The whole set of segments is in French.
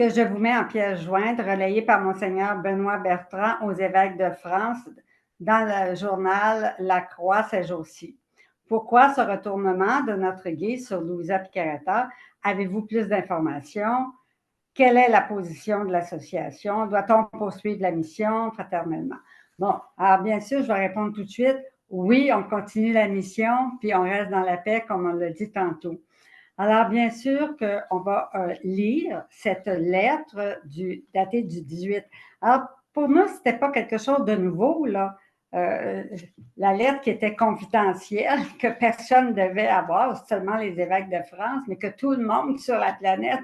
que je vous mets en pièce jointe, relayée par Monseigneur Benoît Bertrand aux évêques de France dans le journal La Croix ces jours-ci. Pourquoi ce retournement de notre guide sur Louisa Piccarreta? Avez-vous plus d'informations? Quelle est la position de l'association? Doit-on poursuivre la mission fraternellement? Bon, alors bien sûr, je vais répondre tout de suite. Oui, on continue la mission, puis on reste dans la paix, comme on l'a dit tantôt. Alors, bien sûr qu'on va lire cette lettre datée du 18. Alors, pour nous, ce n'était pas quelque chose de nouveau, là. La lettre qui était confidentielle, que personne ne devait avoir, seulement les évêques de France, mais que tout le monde sur la planète,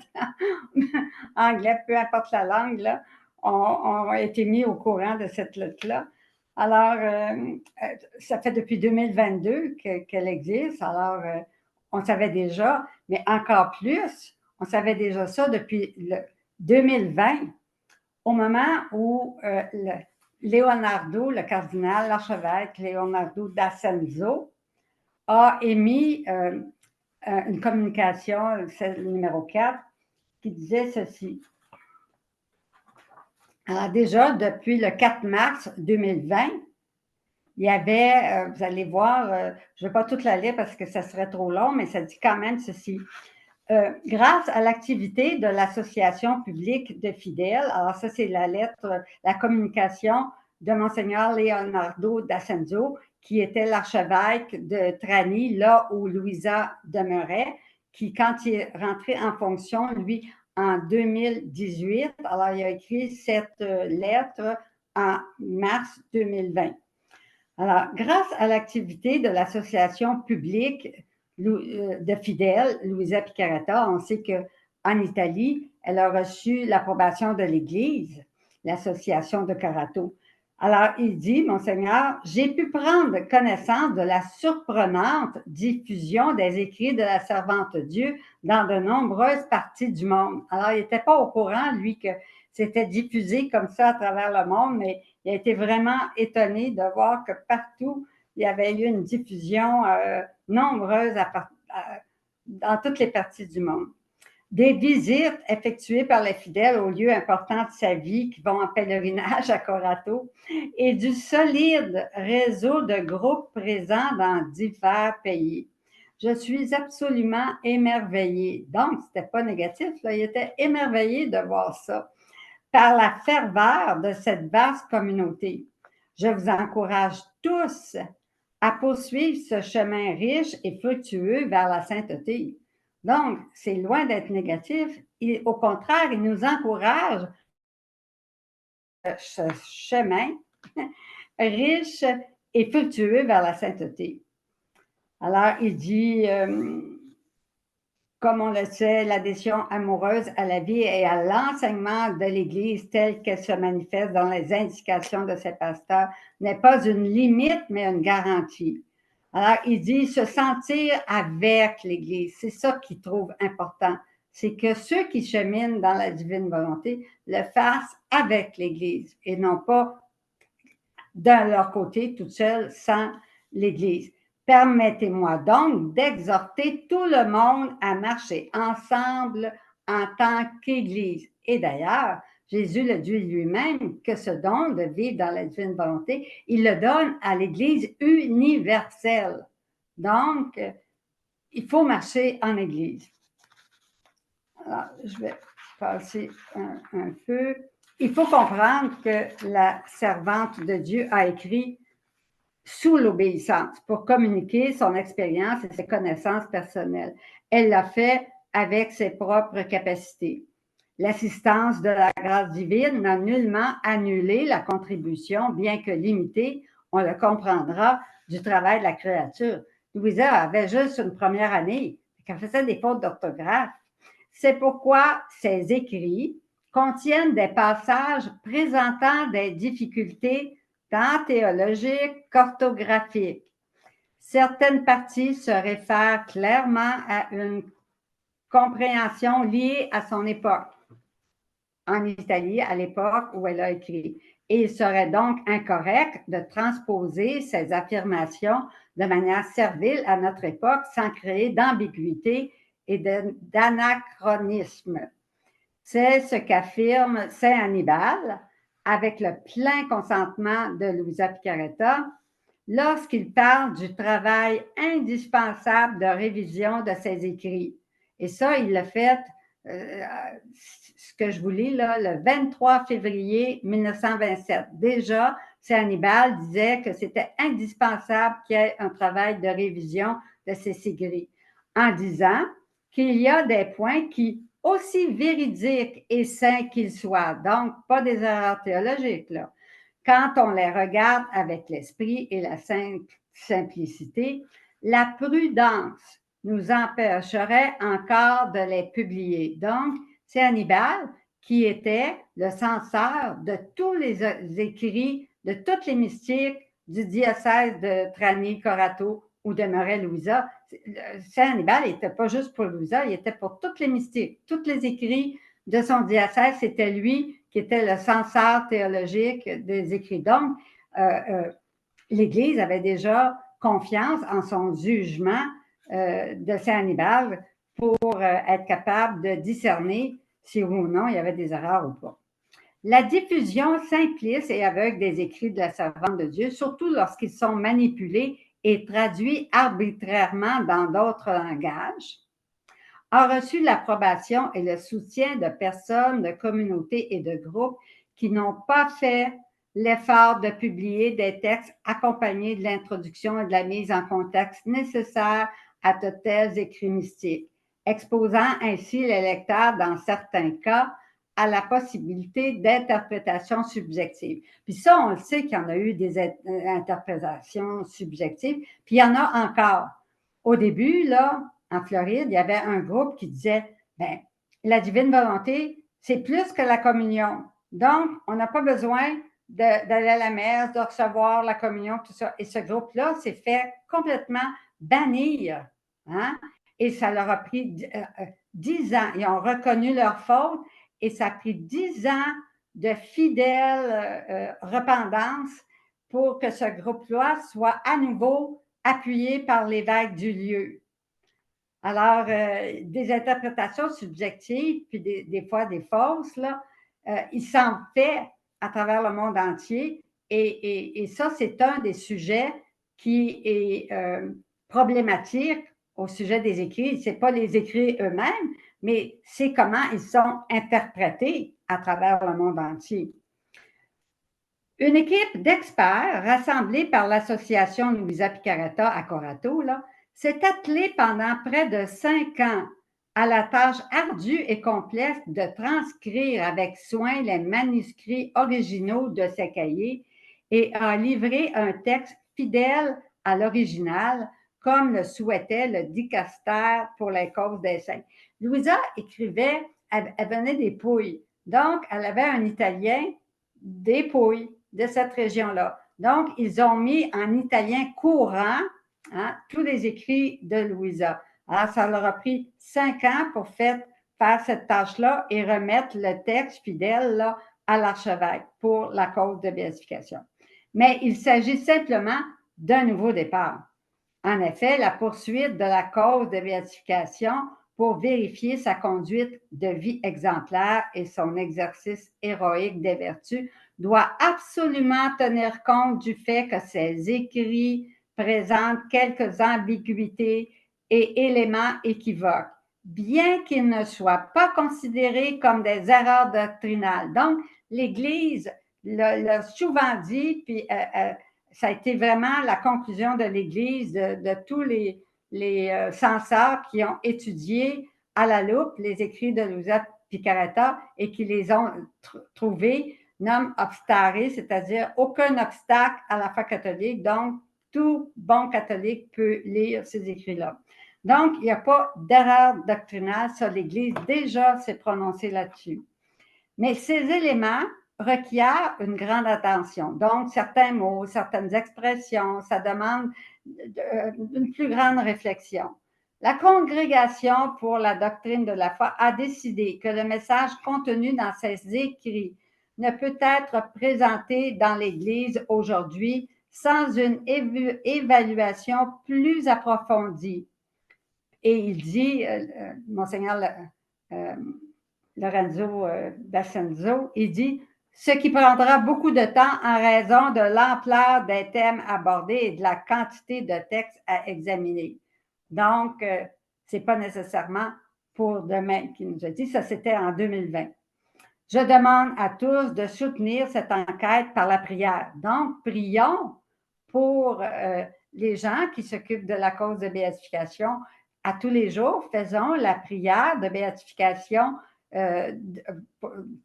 anglais, peu importe la langue, là, ont été mis au courant de cette lettre-là. Alors, ça fait depuis 2022 qu'elle existe. Alors, on savait déjà, mais encore plus, on savait déjà ça depuis le 2020, au moment où Leonardo, le cardinal, l'archevêque Leonardo d'Ascenzo, a émis une communication, c'est le numéro 4, qui disait ceci. Alors déjà, depuis le 4 mars 2020, il y avait, vous allez voir, je ne vais pas toute la lire parce que ça serait trop long, mais ça dit quand même ceci. Grâce à l'activité de l'Association publique de fidèles, alors ça c'est la lettre, la communication de Monseigneur Leonardo d'Ascenzo, qui était l'archevêque de Trani, là où Louisa demeurait, qui, quand il est rentré en fonction, lui, en 2018, alors il a écrit cette lettre en mars 2020. Alors, grâce à l'activité de l'association publique de fidèles, Louisa Piccarreta, on sait qu'en Italie, elle a reçu l'approbation de l'Église, l'association de Carato. Alors, il dit, Monseigneur, j'ai pu prendre connaissance de la surprenante diffusion des écrits de la servante Dieu dans de nombreuses parties du monde. Alors, il n'était pas au courant, lui, que c'était diffusé comme ça à travers le monde, mais il a été vraiment étonné de voir que partout, il y avait eu une diffusion nombreuse dans toutes les parties du monde. Des visites effectuées par les fidèles aux lieux importants de sa vie qui vont en pèlerinage à Corato et du solide réseau de groupes présents dans divers pays. Je suis absolument émerveillée. Donc, ce n'était pas négatif, là, il était émerveillé de voir ça par la ferveur de cette vaste communauté. Je vous encourage tous à poursuivre ce chemin riche et fructueux vers la sainteté. Donc, c'est loin d'être négatif. Au contraire, il nous encourage ce chemin riche et fructueux vers la sainteté. Alors, il dit, comme on le sait, l'adhésion amoureuse à la vie et à l'enseignement de l'Église telle qu'elle se manifeste dans les indications de ses pasteurs n'est pas une limite, mais une garantie. Alors, il dit se sentir avec l'Église. C'est ça qu'il trouve important. C'est que ceux qui cheminent dans la divine volonté le fassent avec l'Église et non pas de leur côté, tout seul, sans l'Église. Permettez-moi donc d'exhorter tout le monde à marcher ensemble en tant qu'Église. Et d'ailleurs, Jésus le dit lui-même que ce don de vivre dans la divine volonté, il le donne à l'Église universelle. Donc, il faut marcher en Église. Alors, je vais passer un peu. Il faut comprendre que la servante de Dieu a écrit sous l'obéissance pour communiquer son expérience et ses connaissances personnelles. Elle l'a fait avec ses propres capacités. L'assistance de la grâce divine n'a nullement annulé la contribution, bien que limitée, on le comprendra, du travail de la créature. Louisa avait juste une première année, elle faisait des fautes d'orthographe. C'est pourquoi ses écrits contiennent des passages présentant des difficultés tant théologiques qu'orthographiques. Certaines parties se réfèrent clairement à une compréhension liée à son époque, en Italie, à l'époque où elle a écrit. Et il serait donc incorrect de transposer ces affirmations de manière servile à notre époque sans créer d'ambiguïté et d'anachronisme. C'est ce qu'affirme Saint Hannibal avec le plein consentement de Louisa Picaretta lorsqu'il parle du travail indispensable de révision de ses écrits. Et ça, il l'a fait, ce que je vous lis là, le 23 février 1927. Déjà, Saint Hannibal disait que c'était indispensable qu'il y ait un travail de révision de ces écrits, en disant qu'il y a des points qui, aussi véridiques et sains qu'ils soient, donc pas des erreurs théologiques, là, quand on les regarde avec l'esprit et la simplicité, la prudence nous empêcherait encore de les publier. Donc, c'est Hannibal qui était le censeur de tous les écrits, de toutes les mystiques du diocèse de Trani-Corato où demeurait Louisa. Saint Hannibal n'était pas juste pour Louisa, il était pour toutes les mystiques. Tous les écrits de son diocèse, c'était lui qui était le censeur théologique des écrits. Donc, l'Église avait déjà confiance en son jugement de Saint Hannibal pour être capable de discerner si oui ou non il y avait des erreurs ou pas. La diffusion simpliste et aveugle des écrits de la servante de Dieu, surtout lorsqu'ils sont manipulés et traduits arbitrairement dans d'autres langages, a reçu l'approbation et le soutien de personnes, de communautés et de groupes qui n'ont pas fait l'effort de publier des textes accompagnés de l'introduction et de la mise en contexte nécessaire à de tels écrits mystiques, exposant ainsi les lecteurs, dans certains cas, à la possibilité d'interprétations subjectives. Puis ça, on le sait qu'il y en a eu des interprétations subjectives, puis il y en a encore. Au début, là, en Floride, il y avait un groupe qui disait, ben, la divine volonté, c'est plus que la communion. Donc, on n'a pas besoin d'aller à la messe, de recevoir la communion, tout ça. Et ce groupe-là s'est fait complètement bannir. Hein? Et ça leur a pris 10 ans. Ils ont reconnu leur faute et ça a pris 10 ans de fidèle repentance pour que ce groupe-là soit à nouveau appuyé par l'évêque du lieu. Alors, des interprétations subjectives, puis des fois des fausses, là, il s'en fait à travers le monde entier. Et ça, c'est un des sujets qui est problématique au sujet des écrits. Ce n'est pas les écrits eux-mêmes, mais c'est comment ils sont interprétés à travers le monde entier. Une équipe d'experts rassemblée par l'association Louisa Picaretta à Corato s'est attelée pendant près de 5 ans à la tâche ardue et complexe de transcrire avec soin les manuscrits originaux de ses cahiers et a livré un texte fidèle à l'original, comme le souhaitait le dicaster pour les causes des saints. Louisa écrivait, elle venait des Pouilles, donc elle avait un italien des Pouilles, de cette région-là. Donc, ils ont mis en italien courant tous les écrits de Louisa. Alors, ça leur a pris 5 ans pour faire cette tâche-là et remettre le texte fidèle là, à l'archevêque pour la cause de béatification. Mais il s'agit simplement d'un nouveau départ. En effet, la poursuite de la cause de béatification pour vérifier sa conduite de vie exemplaire et son exercice héroïque des vertus doit absolument tenir compte du fait que ces écrits présentent quelques ambiguïtés et éléments équivoques, bien qu'ils ne soient pas considérés comme des erreurs doctrinales. Donc, l'Église l'a souvent dit, puis ça a été vraiment la conclusion de l'Église, de tous les censeurs qui ont étudié à la loupe les écrits de Louisa Picaretta et qui les ont trouvés non obstare, c'est-à-dire aucun obstacle à la foi catholique. Donc, tout bon catholique peut lire ces écrits-là. Donc, il n'y a pas d'erreur doctrinale, ça l'Église déjà s'est prononcée là-dessus. Mais ces éléments requiert une grande attention. Donc, certains mots, certaines expressions, ça demande une plus grande réflexion. La Congrégation pour la doctrine de la foi a décidé que le message contenu dans ces écrits ne peut être présenté dans l'Église aujourd'hui sans une évaluation plus approfondie. Et il dit, Monseigneur Lorenzo D'Ascenzo, il dit « Ce qui prendra beaucoup de temps en raison de l'ampleur des thèmes abordés et de la quantité de textes à examiner. » Donc, ce n'est pas nécessairement pour demain qu'il nous a dit, ça c'était en 2020. Je demande à tous de soutenir cette enquête par la prière. Donc, prions pour les gens qui s'occupent de la cause de béatification. À tous les jours, faisons la prière de béatification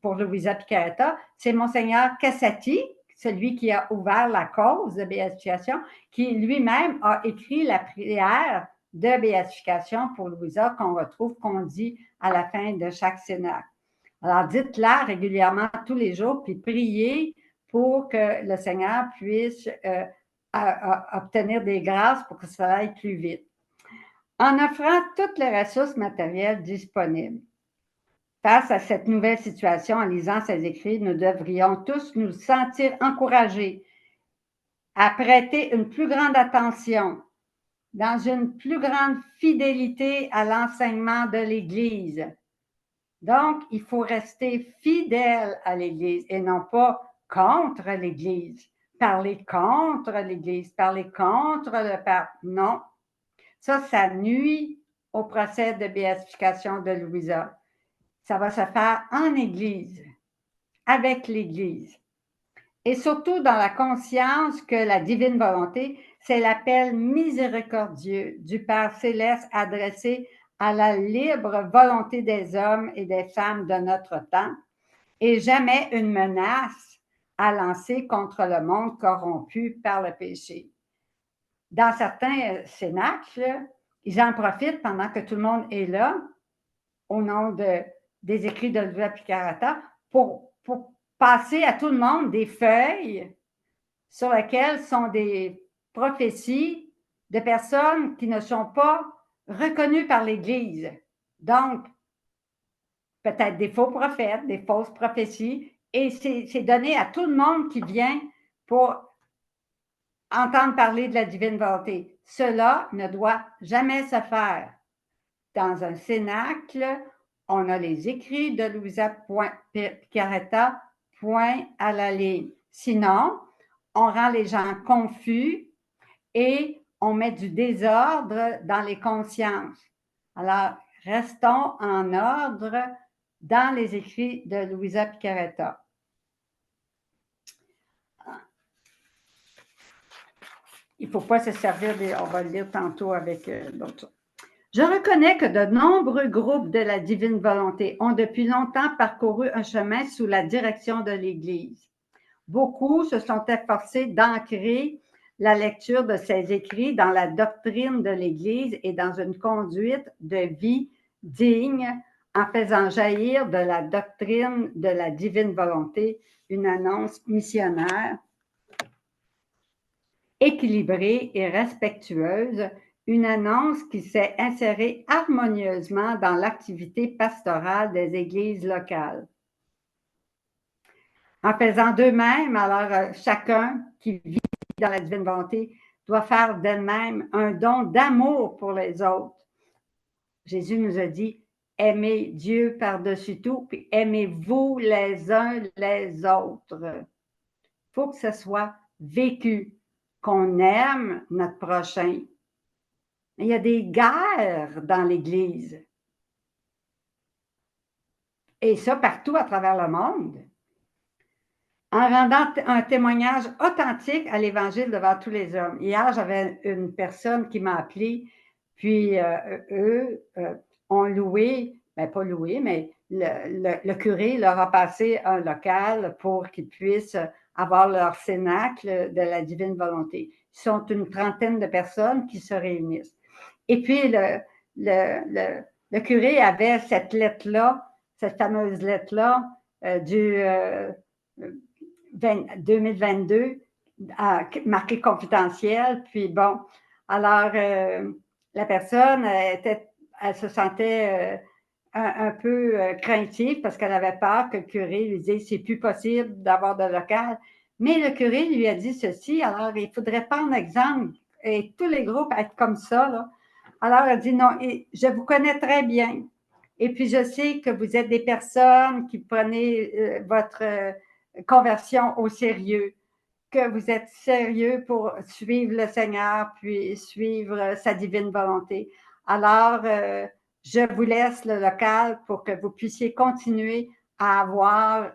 pour Louisa Picaretta. C'est Monseigneur Cassati, celui qui a ouvert la cause de béatification, qui lui-même a écrit la prière de béatification pour Louisa qu'on retrouve, qu'on dit à la fin de chaque cénacle. Alors, dites-la régulièrement tous les jours, puis priez pour que le Seigneur puisse obtenir des grâces pour que ça aille plus vite. En offrant toutes les ressources matérielles disponibles. Face à cette nouvelle situation, en lisant ces écrits, nous devrions tous nous sentir encouragés à prêter une plus grande attention, dans une plus grande fidélité à l'enseignement de l'Église. Donc, il faut rester fidèle à l'Église et non pas contre l'Église. Parler contre l'Église, parler contre le pape. Non. Ça nuit au procès de béatification de Louisa. Ça va se faire en Église, avec l'Église. Et surtout dans la conscience que la divine volonté, c'est l'appel miséricordieux du Père céleste adressé à la libre volonté des hommes et des femmes de notre temps, et jamais une menace à lancer contre le monde corrompu par le péché. Dans certains cénacles, ils en profitent pendant que tout le monde est là, au nom des écrits de Louisa Picaretta, pour passer à tout le monde des feuilles sur lesquelles sont des prophéties de personnes qui ne sont pas reconnues par l'Église. Donc, peut-être des faux prophètes, des fausses prophéties, et c'est donné à tout le monde qui vient pour entendre parler de la divine volonté. Cela ne doit jamais se faire. Dans un cénacle, on a les écrits de Louisa Picaretta, point à la ligne. Sinon, on rend les gens confus et on met du désordre dans les consciences. Alors, restons en ordre dans les écrits de Louisa Picaretta. Il ne faut pas se servir on va le lire tantôt avec d'autres. Je reconnais que de nombreux groupes de la divine volonté ont depuis longtemps parcouru un chemin sous la direction de l'Église. Beaucoup se sont efforcés d'ancrer la lecture de ces écrits dans la doctrine de l'Église et dans une conduite de vie digne, en faisant jaillir de la doctrine de la divine volonté une annonce missionnaire équilibrée et respectueuse, une annonce qui s'est insérée harmonieusement dans l'activité pastorale des églises locales. En faisant d'eux-mêmes, alors chacun qui vit dans la divine volonté doit faire d'elle-même un don d'amour pour les autres. Jésus nous a dit, aimez Dieu par-dessus tout, puis aimez-vous les uns les autres. Il faut que ce soit vécu, qu'on aime notre prochain. Il y a des guerres dans l'Église. Et ça partout à travers le monde. En rendant un témoignage authentique à l'Évangile devant tous les hommes. Hier, j'avais une personne qui m'a appelé, puis eux ont loué, pas loué, mais le curé leur a passé un local pour qu'ils puissent avoir leur cénacle de la divine volonté. Ils sont une trentaine de personnes qui se réunissent. Et puis, le curé avait cette lettre-là, cette fameuse lettre-là du 2022, marquée confidentielle. Puis bon, alors, la personne, elle se sentait un peu craintive parce qu'elle avait peur que le curé lui dise « c'est plus possible d'avoir de local ». Mais le curé lui a dit ceci, alors il faudrait prendre exemple et tous les groupes être comme ça, là. Alors, elle dit non, je vous connais très bien Et puis, je sais que vous êtes des personnes qui prenez votre conversion au sérieux, que vous êtes sérieux pour suivre le Seigneur, puis suivre sa divine volonté. Alors, je vous laisse le local pour que vous puissiez continuer à avoir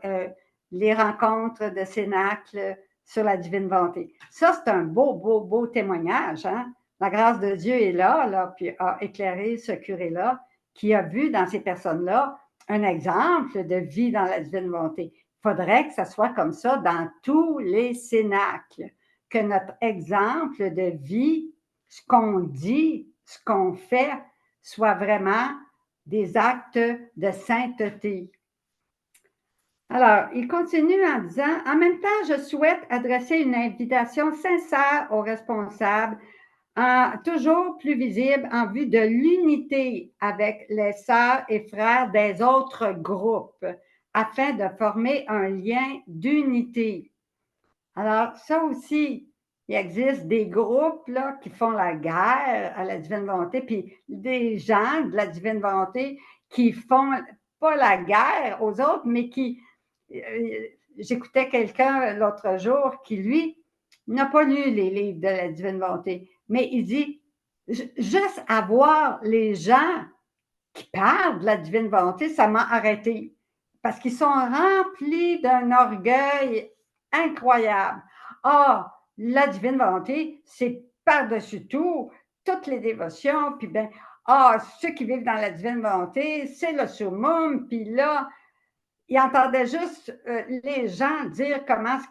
les rencontres de Cénacle sur la divine volonté. Ça, c'est un beau, beau, beau témoignage. Hein? La grâce de Dieu est là, puis a éclairé ce curé-là qui a vu dans ces personnes-là un exemple de vie dans la divine volonté. Il faudrait que ça soit comme ça dans tous les cénacles, que notre exemple de vie, ce qu'on dit, ce qu'on fait, soit vraiment des actes de sainteté. Alors, il continue en disant, en même temps, je souhaite adresser une invitation sincère aux responsables, toujours plus visible en vue de l'unité avec les sœurs et frères des autres groupes, afin de former un lien d'unité. Alors, ça aussi, il existe des groupes là, qui font la guerre à la divine volonté, puis des gens de la divine volonté qui font pas la guerre aux autres, mais qui... j'écoutais quelqu'un l'autre jour qui, lui, n'a pas lu les livres de la divine volonté, mais il dit, juste avoir les gens qui parlent de la divine volonté, ça m'a arrêté. Parce qu'ils sont remplis d'un orgueil incroyable. Ah, la divine volonté, c'est par-dessus tout, toutes les dévotions, puis bien, ceux qui vivent dans la divine volonté, c'est le summum, puis là, ils entendaient juste les gens dire comment est-ce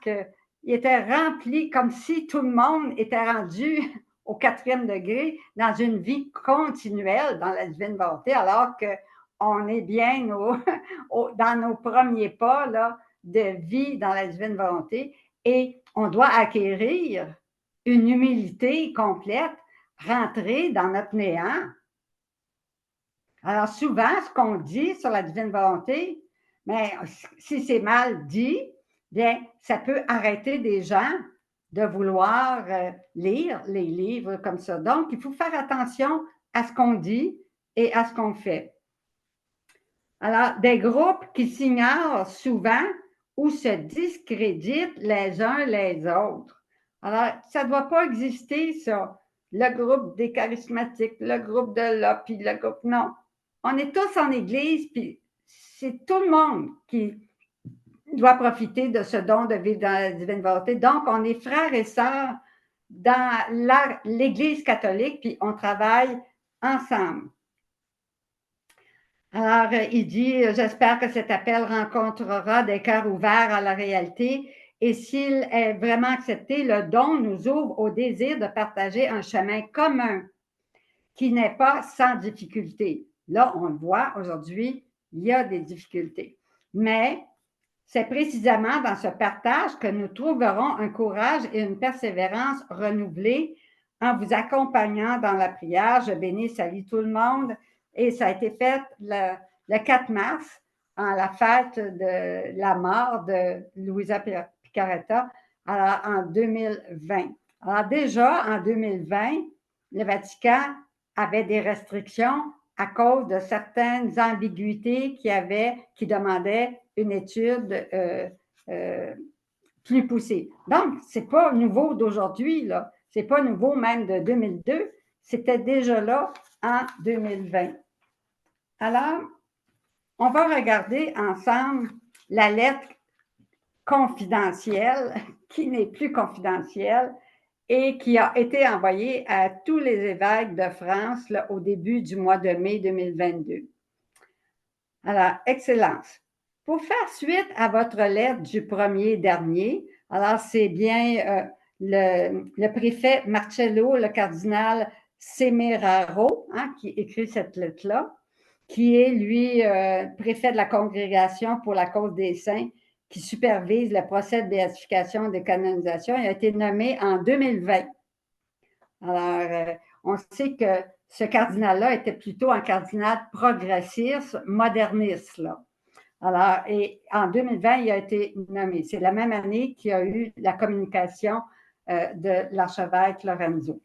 qu'ils étaient remplis, comme si tout le monde était rendu au 4e degré dans une vie continuelle dans la divine volonté, alors qu'on est bien dans nos premiers pas là, de vie dans la divine volonté et on doit acquérir une humilité complète, rentrer dans notre néant. Alors souvent, ce qu'on dit sur la divine volonté, mais si c'est mal dit, bien, ça peut arrêter des gens de vouloir lire les livres comme ça. Donc, il faut faire attention à ce qu'on dit et à ce qu'on fait. Alors, des groupes qui s'ignorent souvent ou se discréditent les uns les autres. Alors, ça ne doit pas exister, ça. Le groupe des charismatiques, le groupe de là, puis le groupe... Non. On est tous en Église, puis c'est tout le monde qui doit profiter de ce don de vivre dans la divine volonté. Donc, on est frères et sœurs dans l'Église catholique, puis on travaille ensemble. Alors, il dit, j'espère que cet appel rencontrera des cœurs ouverts à la réalité et s'il est vraiment accepté, le don nous ouvre au désir de partager un chemin commun qui n'est pas sans difficulté. Là, on le voit aujourd'hui, il y a des difficultés. Mais c'est précisément dans ce partage que nous trouverons un courage et une persévérance renouvelés en vous accompagnant dans la prière. Je bénis, salue tout le monde. Et ça a été fait le 4 mars, en la fête de la mort de Louisa Piccarreta, alors en 2020. Alors déjà, en 2020, le Vatican avait des restrictions à cause de certaines ambiguïtés qui demandaient une étude plus poussée. Donc, ce n'est pas nouveau d'aujourd'hui, là. Ce n'est pas nouveau même de 2002. C'était déjà là en 2020. Alors, on va regarder ensemble la lettre confidentielle, qui n'est plus confidentielle, et qui a été envoyée à tous les évêques de France là, au début du mois de mai 2022. Alors, Excellence, pour faire suite à votre lettre du 1er dernier, alors c'est bien le préfet Marcello, le cardinal Semeraro, qui écrit cette lettre-là, qui est, lui, préfet de la Congrégation pour la cause des saints, qui supervise le procès de béatification et de canonisation. Il a été nommé en 2020. Alors, on sait que ce cardinal-là était plutôt un cardinal progressiste, moderniste. Là. Alors, et en 2020, il a été nommé. C'est la même année qu'il y a eu la communication de l'archevêque Lorenzo.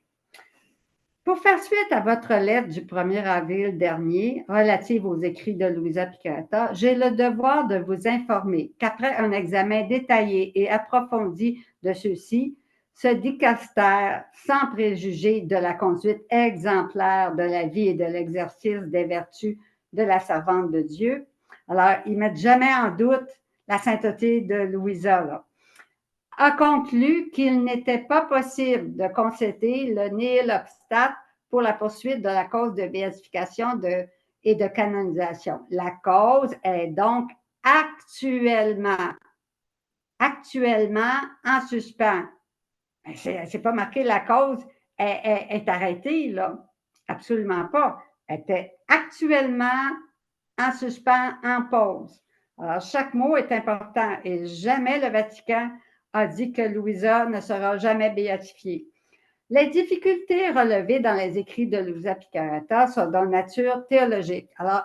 Pour faire suite à votre lettre du 1er avril dernier relative aux écrits de Louisa Piccarreta, j'ai le devoir de vous informer qu'après un examen détaillé et approfondi de ceux-ci, ce dicastère, sans préjuger de la conduite exemplaire de la vie et de l'exercice des vertus de la servante de Dieu, alors ils ne mettent jamais en doute la sainteté de Louisa, là, a conclu qu'il n'était pas possible de concéder le nihil obstat pour la poursuite de la cause de béatification et de canonisation. La cause est donc actuellement en suspens. C'est pas marqué la cause est arrêtée, là. Absolument pas. Elle était actuellement en suspens, en pause. Alors, chaque mot est important et jamais le Vatican a dit que Louisa ne sera jamais béatifiée. Les difficultés relevées dans les écrits de Louisa Piccarreta sont de nature théologique. Alors,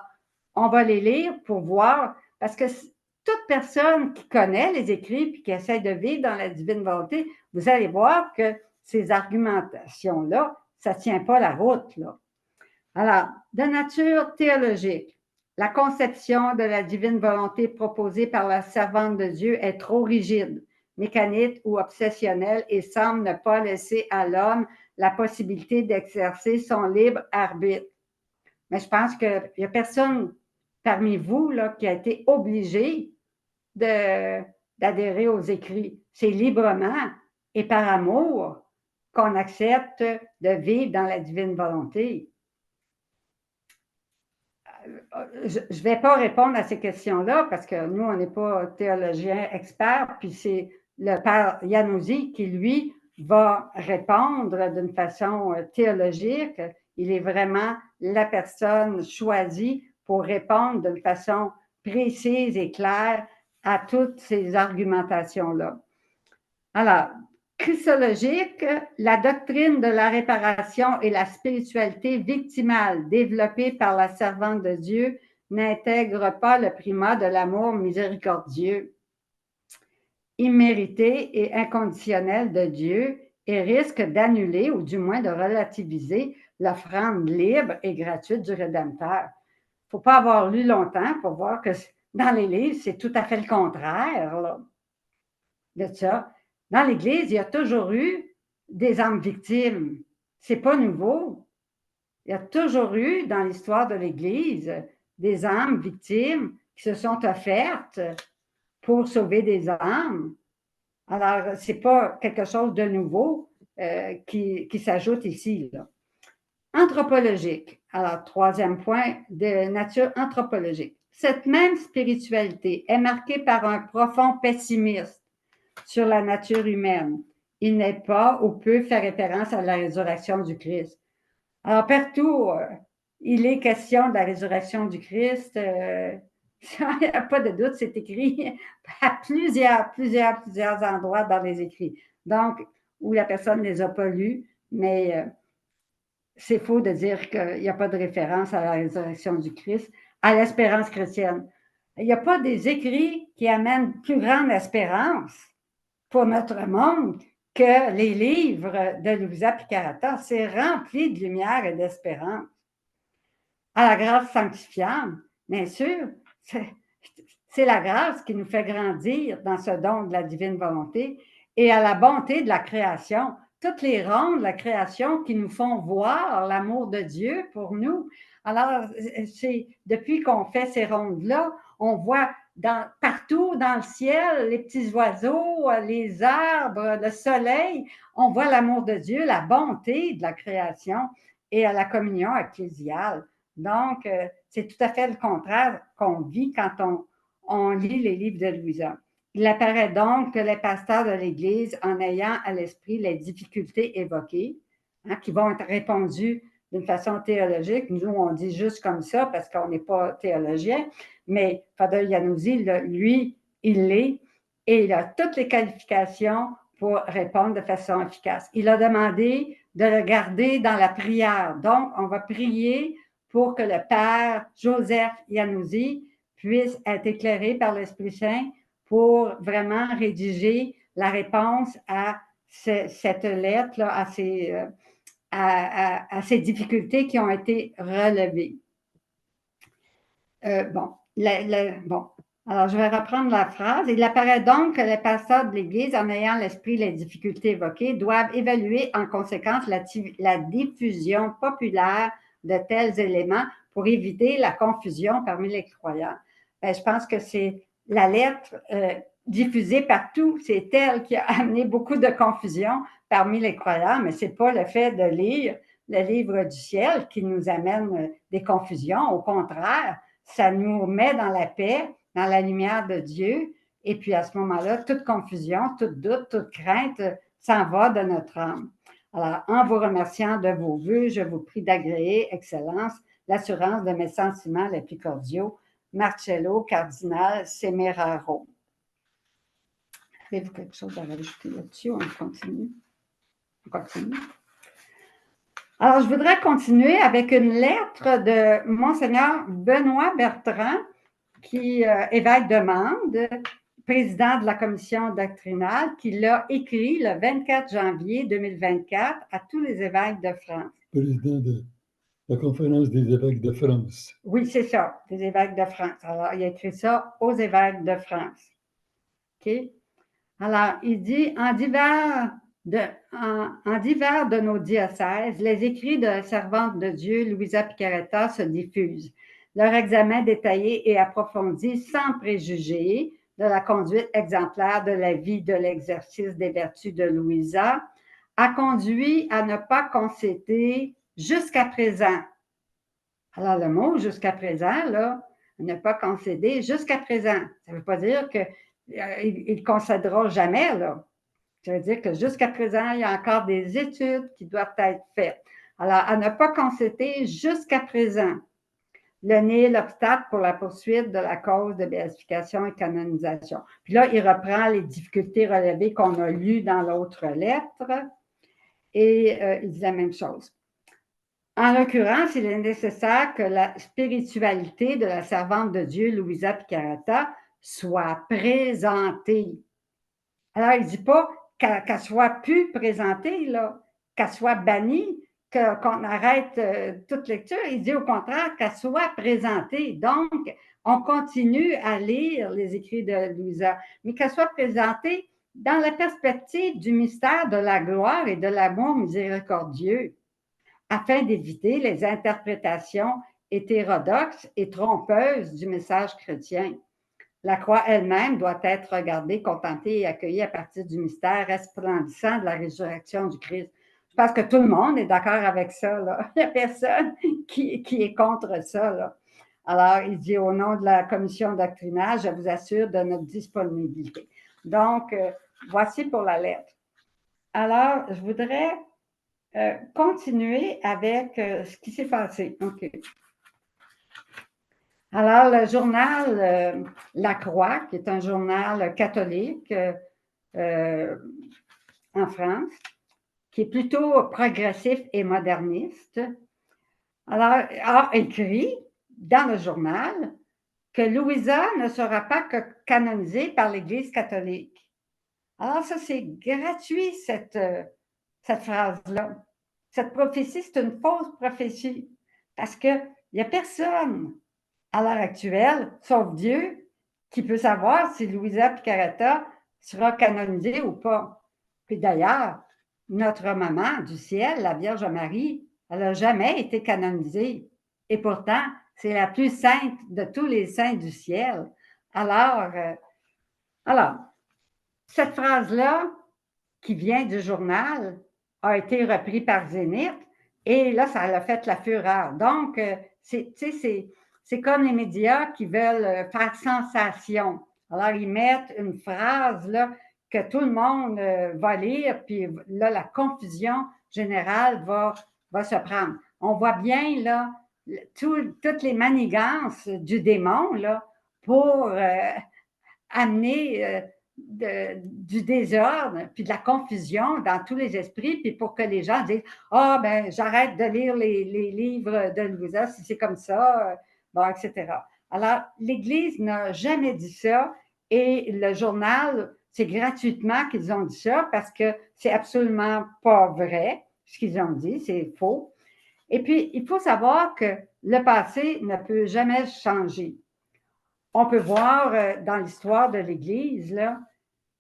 on va les lire pour voir, parce que toute personne qui connaît les écrits et qui essaie de vivre dans la divine volonté, vous allez voir que ces argumentations-là, ça ne tient pas la route, là. Alors, de nature théologique, la conception de la divine volonté proposée par la servante de Dieu est trop rigide, mécanique ou obsessionnelle et semble ne pas laisser à l'homme la possibilité d'exercer son libre arbitre. Mais je pense qu'il n'y a personne parmi vous là, qui a été obligé d'adhérer aux écrits. C'est librement et par amour qu'on accepte de vivre dans la divine volonté. Je ne vais pas répondre à ces questions-là parce que nous, on n'est pas théologiens experts, puis c'est le père Iannuzzi qui, lui, va répondre d'une façon théologique. Il est vraiment la personne choisie pour répondre d'une façon précise et claire à toutes ces argumentations-là. Alors, christologique, la doctrine de la réparation et la spiritualité victimale développée par la servante de Dieu n'intègre pas le primat de l'amour miséricordieux, immérité et inconditionnel de Dieu et risque d'annuler ou du moins de relativiser l'offrande libre et gratuite du Rédempteur. Il ne faut pas avoir lu longtemps pour voir que dans les livres, c'est tout à fait le contraire là, de ça. Dans l'Église, il y a toujours eu des âmes victimes. C'est pas nouveau. Il y a toujours eu dans l'histoire de l'Église des âmes victimes qui se sont offertes pour sauver des âmes. Alors, c'est pas quelque chose de nouveau qui s'ajoute ici, là. Anthropologique. Alors, troisième point de nature anthropologique. Cette même spiritualité est marquée par un profond pessimisme sur la nature humaine. Il n'est pas ou peut faire référence à la résurrection du Christ. Alors, partout, il est question de la résurrection du Christ. Il n'y a pas de doute, c'est écrit à plusieurs endroits dans les écrits. Donc, où la personne ne les a pas lus, mais c'est faux de dire qu'il n'y a pas de référence à la résurrection du Christ, à l'espérance chrétienne. Il n'y a pas des écrits qui amènent plus grande espérance pour notre monde que les livres de Louisa Piccarreta. C'est rempli de lumière et d'espérance. À la grâce sanctifiante, bien sûr, c'est la grâce qui nous fait grandir dans ce don de la divine volonté et à la bonté de la création. Toutes les rondes de la création qui nous font voir l'amour de Dieu pour nous. Alors, c'est depuis qu'on fait ces rondes-là, on voit partout dans le ciel, les petits oiseaux, les arbres, le soleil, on voit l'amour de Dieu, la bonté de la création et à la communion ecclésiale. Donc, c'est tout à fait le contraire qu'on vit quand on lit les livres de Louisa. Il apparaît donc que les pasteurs de l'Église, en ayant à l'esprit les difficultés évoquées, qui vont être répondues d'une façon théologique, nous on dit juste comme ça parce qu'on n'est pas théologien, mais Father Iannuzzi, lui, il l'est et il a toutes les qualifications pour répondre de façon efficace. Il a demandé de le garder dans la prière. Donc, on va prier pour que le Père Joseph Iannuzzi puisse être éclairé par l'Esprit Saint pour vraiment rédiger la réponse à cette lettre-là, à ces difficultés qui ont été relevées. Bon, alors je vais reprendre la phrase. Il apparaît donc que les pasteurs de l'Église, en ayant à l'esprit les difficultés évoquées, doivent évaluer en conséquence la diffusion populaire de tels éléments pour éviter la confusion parmi les croyants. Je pense que c'est la lettre diffusée partout, c'est elle qui a amené beaucoup de confusion parmi les croyants, mais ce n'est pas le fait de lire le livre du ciel qui nous amène des confusions. Au contraire, ça nous met dans la paix, dans la lumière de Dieu. Et puis à ce moment-là, toute confusion, toute doute, toute crainte s'en va de notre âme. Alors, en vous remerciant de vos vœux, je vous prie d'agréer, Excellence, l'assurance de mes sentiments les plus cordiaux. Marcello, cardinal Semeraro. Avez-vous quelque chose à rajouter là-dessus? On continue. Alors, je voudrais continuer avec une lettre de Monseigneur Benoît Bertrand, qui est évêque de Mende, président de la commission doctrinale, qui l'a écrit le 24 janvier 2024 à tous les évêques de France. Président de la conférence des évêques de France. Oui, c'est ça, des évêques de France. Alors, il a écrit ça aux évêques de France. OK? Alors, il dit, en divers de nos diocèses, les écrits de la servante de Dieu, Louisa Picaretta, se diffusent. Leur examen détaillé et approfondi, sans préjugés, de la conduite exemplaire de la vie de l'exercice des vertus de Louisa, a conduit à ne pas concéder jusqu'à présent. Alors, le mot jusqu'à présent, là, ne pas concéder jusqu'à présent. Ça ne veut pas dire qu'il ne concédera jamais, là. Ça veut dire que jusqu'à présent, il y a encore des études qui doivent être faites. Alors, à ne pas concéder jusqu'à présent. Le nez, l'obstacle pour la poursuite de la cause de béatification et canonisation. Puis là, il reprend les difficultés relevées qu'on a lues dans l'autre lettre et il dit la même chose. En l'occurrence, il est nécessaire que la spiritualité de la servante de Dieu, Louisa Picaretta, soit présentée. Alors, il ne dit pas qu'elle soit plus présentée, là, qu'elle soit bannie, qu'on arrête toute lecture. Il dit au contraire qu'elle soit présentée. Donc, on continue à lire les écrits de Louisa, mais qu'elle soit présentée dans la perspective du mystère de la gloire et de l'amour miséricordieux, afin d'éviter les interprétations hétérodoxes et trompeuses du message chrétien. La croix elle-même doit être regardée, contemplée et accueillie à partir du mystère resplendissant de la résurrection du Christ. Je pense que tout le monde est d'accord avec ça, là. Il n'y a personne qui est contre ça, là. Alors, il dit au nom de la commission doctrinale, je vous assure de notre disponibilité. Donc, voici pour la lettre. Alors, je voudrais continuer avec ce qui s'est passé. OK. Alors, le journal La Croix, qui est un journal catholique en France, qui est plutôt progressif et moderniste, alors, a écrit dans le journal que Louisa ne sera pas canonisée par l'Église catholique. Alors, ça, c'est gratuit, cette phrase-là. Cette prophétie, c'est une fausse prophétie parce qu'il n'y a personne à l'heure actuelle, sauf Dieu, qui peut savoir si Louisa Picaretta sera canonisée ou pas. Puis d'ailleurs, notre maman du ciel, la Vierge Marie, elle n'a jamais été canonisée. Et pourtant, c'est la plus sainte de tous les saints du ciel. Alors cette phrase-là, qui vient du journal, a été reprise par Zénith, et là, ça a fait la fureur. Donc, c'est comme les médias qui veulent faire sensation. Alors, ils mettent une phrase là, que tout le monde va lire, puis là, la confusion générale va se prendre. On voit bien là toutes les manigances du démon là, pour amener du désordre, puis de la confusion dans tous les esprits, puis pour que les gens disent « Ah, ben j'arrête de lire les livres de Louisa si c'est comme ça. » Bon, etc. Alors, l'Église n'a jamais dit ça et le journal, c'est gratuitement qu'ils ont dit ça parce que c'est absolument pas vrai. ce qu'ils ont dit, c'est faux. Et puis, il faut savoir que le passé ne peut jamais changer. On peut voir dans l'histoire de l'Église là,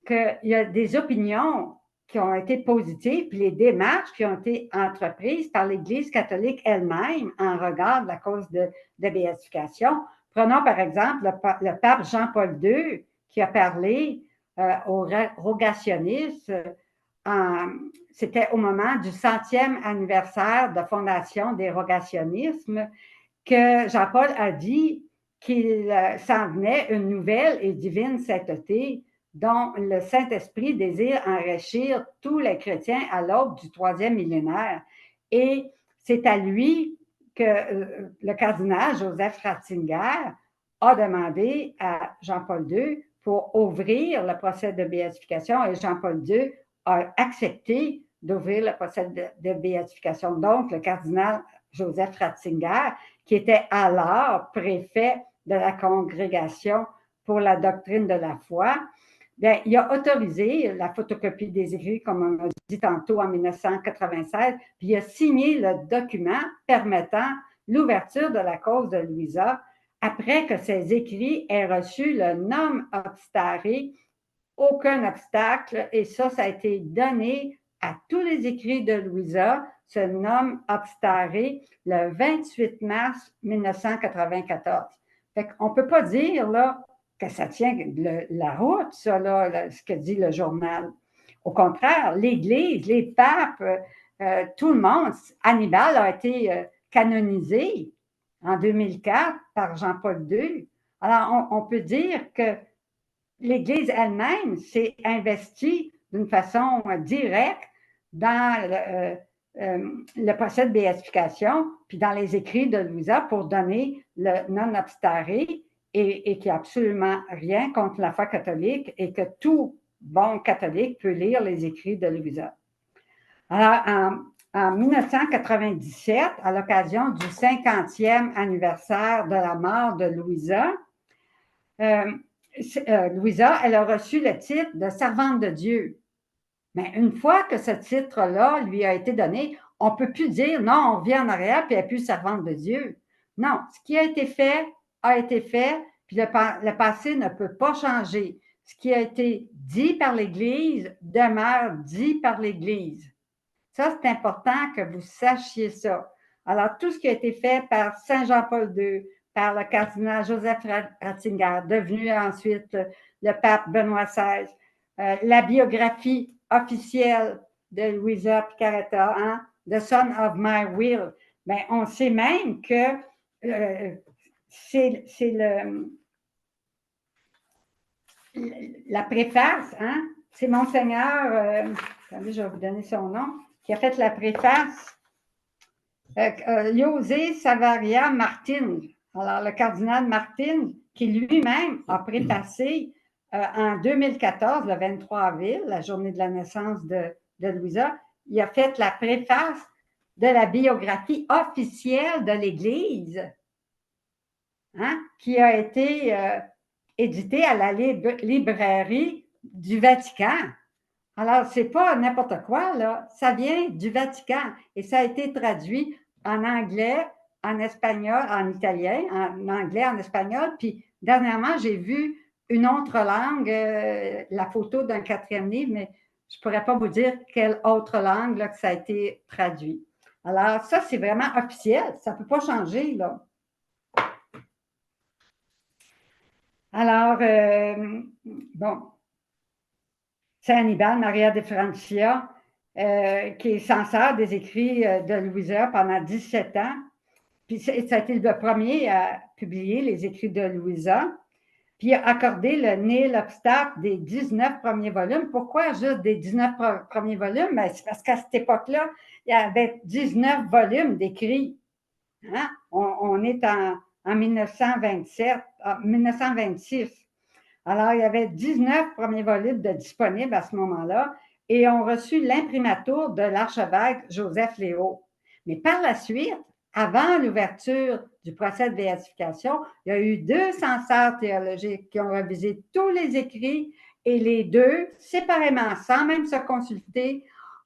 qu'il y a des opinions qui ont été positives, puis les démarches qui ont été entreprises par l'Église catholique elle-même en regard de la cause de béatification. Prenons par exemple le pape Jean-Paul II qui a parlé aux rogationnistes. C'était au moment du 100e anniversaire de fondation des rogationnismes que Jean-Paul a dit qu'il s'en venait une nouvelle et divine sainteté dont le Saint-Esprit désire enrichir tous les chrétiens à l'aube du 3e millénaire. Et c'est à lui que le cardinal Joseph Ratzinger a demandé à Jean-Paul II pour ouvrir le procès de béatification et Jean-Paul II a accepté d'ouvrir le procès de béatification. Donc, le cardinal Joseph Ratzinger, qui était alors préfet de la congrégation pour la doctrine de la foi, bien, il a autorisé la photocopie des écrits, comme on a dit tantôt, en 1996, puis il a signé le document permettant l'ouverture de la cause de Louisa après que ces écrits aient reçu le nom obstare, aucun obstacle, et ça a été donné à tous les écrits de Louisa, ce nom obstare, le 28 mars 1994. Fait qu'on ne peut pas dire là, que ça tient la route, ça, là, ce que dit le journal. Au contraire, l'Église, les papes, tout le monde, Hannibal a été canonisé en 2004 par Jean-Paul II. Alors, on peut dire que l'Église elle-même s'est investie d'une façon directe dans le procès de béatification, puis dans les écrits de Louisa pour donner le non obstare et qu'il n'y a absolument rien contre la foi catholique et que tout bon catholique peut lire les écrits de Louisa. Alors, en 1997, à l'occasion du 50e anniversaire de la mort de Louisa, Louisa, elle a reçu le titre de servante de Dieu. Mais une fois que ce titre-là lui a été donné, on ne peut plus dire non, on revient en arrière puis elle n'est plus servante de Dieu. Non, ce qui a été fait, puis le passé ne peut pas changer. Ce qui a été dit par l'Église demeure dit par l'Église. Ça, c'est important que vous sachiez ça. Alors, tout ce qui a été fait par Saint Jean-Paul II, par le cardinal Joseph Ratzinger, devenu ensuite le pape Benoît XVI, la biographie officielle de Louisa Piccarreta, hein, The Son of My Will, bien, on sait même que c'est la préface, hein, c'est Monseigneur, attendez, je vais vous donner son nom, qui a fait la préface, José Savaria Martin. Alors, le cardinal Martin, qui lui-même a préfacé en 2014, le 23 avril, la journée de la naissance de Louisa, il a fait la préface de la biographie officielle de l'Église, hein, qui a été éditée à la librairie du Vatican. Alors, ce n'est pas n'importe quoi, là. Ça vient du Vatican et ça a été traduit en anglais, en espagnol, en italien, en anglais, en espagnol. Puis, dernièrement, j'ai vu une autre langue, la photo d'un 4e livre, mais je ne pourrais pas vous dire quelle autre langue là, que ça a été traduit. Alors, ça, c'est vraiment officiel. Ça ne peut pas changer, là. Alors, bon. Saint Hannibal, Maria de Francia, qui est censeur des écrits de Louisa pendant 17 ans. Puis ça a été le premier à publier les écrits de Louisa. Puis il a accordé le nil obstacle des 19 premiers volumes. Pourquoi juste des 19 premiers volumes? Ben, c'est parce qu'à cette époque-là, il y avait 19 volumes d'écrits. Hein? On est en 1927, 1926. Alors, il y avait 19 premiers volumes de disponibles à ce moment-là et ont reçu l'imprimatur de l'archevêque Joseph Léo. Mais par la suite, avant l'ouverture du procès de béatification, il y a eu 2 censeurs théologiques qui ont révisé tous les écrits et les deux, séparément, sans même se consulter,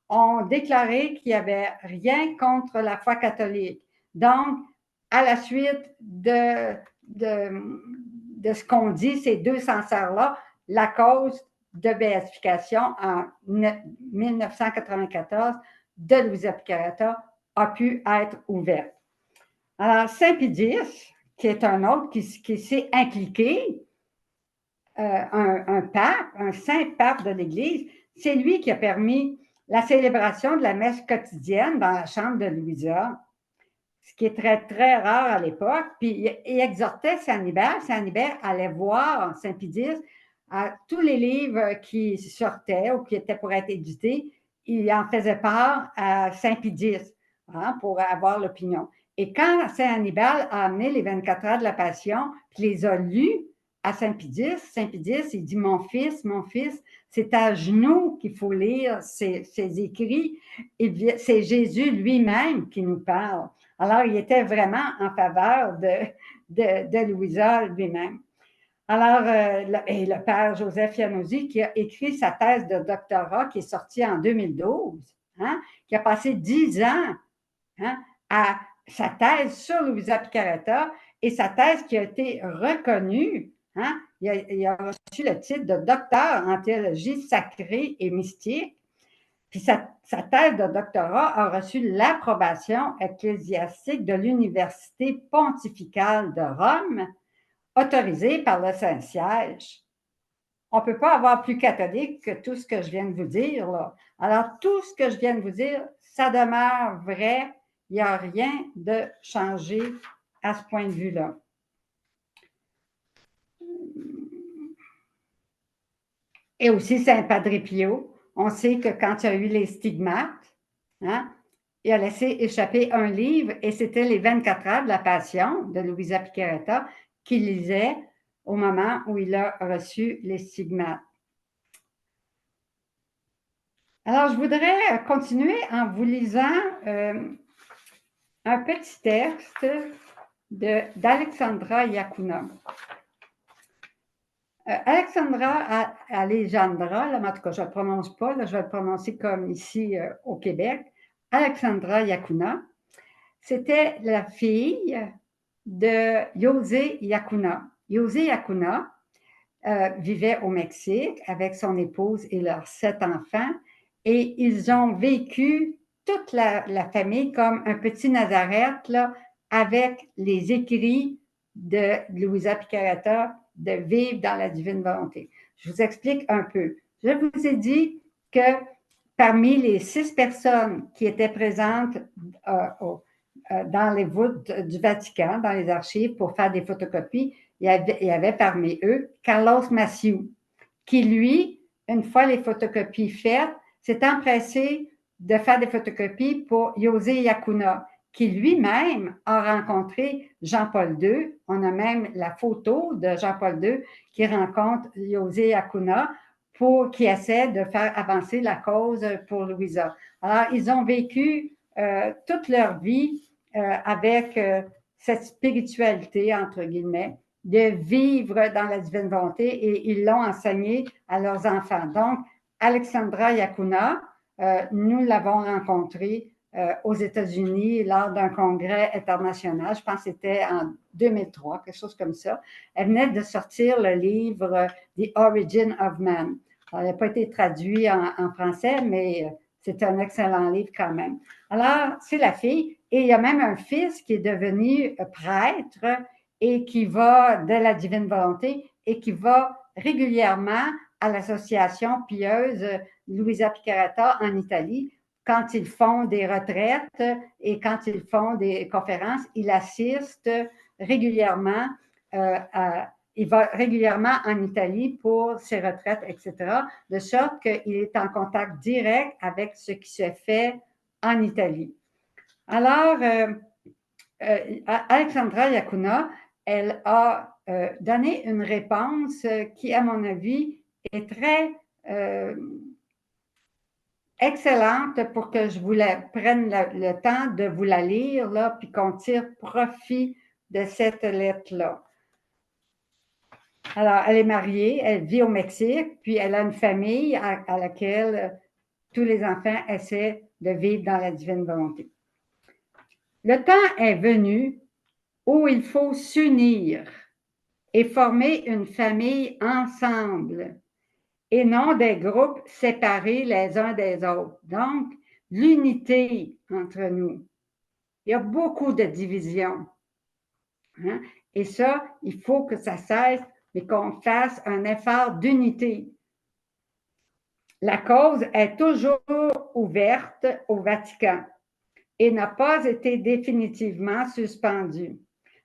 ont déclaré qu'il n'y avait rien contre la foi catholique. Donc, à la suite de ce qu'on dit, ces deux censeurs-là, la cause de béatification en 1994 de Louisa Piccarreta a pu être ouverte. Alors, Saint Pédis, qui est un autre qui s'est impliqué, un pape, un saint pape de l'Église, c'est lui qui a permis la célébration de la messe quotidienne dans la chambre de Louisa, ce qui est très, très rare à l'époque. Puis il exhortait Saint Hibert. Saint Hibert allait voir Saint Pédis à tous les livres qui sortaient ou qui étaient pour être édités. Il en faisait part à Saint Pédis pour avoir l'opinion. Et quand Saint Hannibal a amené les 24 heures de la Passion, puis les a lus à Saint Pédis, il dit, mon fils, c'est à genoux qu'il faut lire ces écrits. Et c'est Jésus lui-même qui nous parle. Alors, il était vraiment en faveur de Louisa lui-même. Alors, le père Joseph Iannuzzi, qui a écrit sa thèse de doctorat, qui est sortie en 2012, qui a passé 10 ans à sa thèse sur Louisa Piccarreta, et sa thèse qui a été reconnue. Il a reçu le titre de docteur en théologie sacrée et mystique. Puis sa thèse de doctorat a reçu l'approbation ecclésiastique de l'Université pontificale de Rome, autorisée par le Saint-Siège. On ne peut pas avoir plus catholique que tout ce que je viens de vous dire, là. Alors, tout ce que je viens de vous dire, ça demeure vrai. Il n'y a rien de changé à ce point de vue-là. Et aussi Saint Padre Pio. On sait que quand il y a eu les stigmates, il a laissé échapper un livre et c'était les 24 heures de la Passion de Louisa Piccarreta qu'il lisait au moment où il a reçu les stigmates. Alors, je voudrais continuer en vous lisant un petit texte d'Alexandra Iacuna. Alexandra Alejandra, là, en tout cas, je ne le prononce pas, là, je vais le prononcer comme ici au Québec. Alexandra Iacuna, c'était la fille de José Iacuna. José Iacuna vivait au Mexique avec son épouse et leurs 7 enfants et ils ont vécu toute la famille comme un petit Nazareth là, avec les écrits de Louisa Piccarreta de vivre dans la divine volonté. Je vous explique un peu. Je vous ai dit que parmi les 6 personnes qui étaient présentes dans les voûtes du Vatican, dans les archives pour faire des photocopies, il y avait parmi eux Carlos Massieu, qui lui, une fois les photocopies faites, s'est empressé de faire des photocopies pour José Iacuna, qui lui-même a rencontré Jean-Paul II. On a même la photo de Jean-Paul II qui rencontre José Iacuna qui essaie de faire avancer la cause pour Louisa. Alors, ils ont vécu toute leur vie avec cette spiritualité, entre guillemets, de vivre dans la divine volonté et ils l'ont enseigné à leurs enfants. Donc, Alexandra Iacuna, nous l'avons rencontrée aux États-Unis lors d'un congrès international, je pense que c'était en 2003, quelque chose comme ça. Elle venait de sortir le livre The Origin of Man. Alors, il n'a pas été traduit en français, mais c'est un excellent livre quand même. Alors, c'est la fille, et il y a même un fils qui est devenu prêtre et qui va de la divine volonté et qui va régulièrement à l'association pieuse Louisa Piccarreta en Italie. Quand ils font des retraites et quand ils font des conférences, il assiste régulièrement il va régulièrement en Italie pour ses retraites, etc., de sorte qu'il est en contact direct avec ce qui se fait en Italie. Alors, Alexandra Iacuna, elle a donné une réponse qui, à mon avis, est très excellente pour que je vous prenne le temps de vous la lire, là, puis qu'on tire profit de cette lettre-là. Alors, elle est mariée, elle vit au Mexique, puis elle a une famille à laquelle tous les enfants essaient de vivre dans la divine volonté. Le temps est venu où il faut s'unir et former une famille ensemble et non des groupes séparés les uns des autres. Donc, l'unité entre nous. Il y a beaucoup de divisions. Hein? Et ça, il faut que ça cesse, mais qu'on fasse un effort d'unité. La cause est toujours ouverte au Vatican et n'a pas été définitivement suspendue.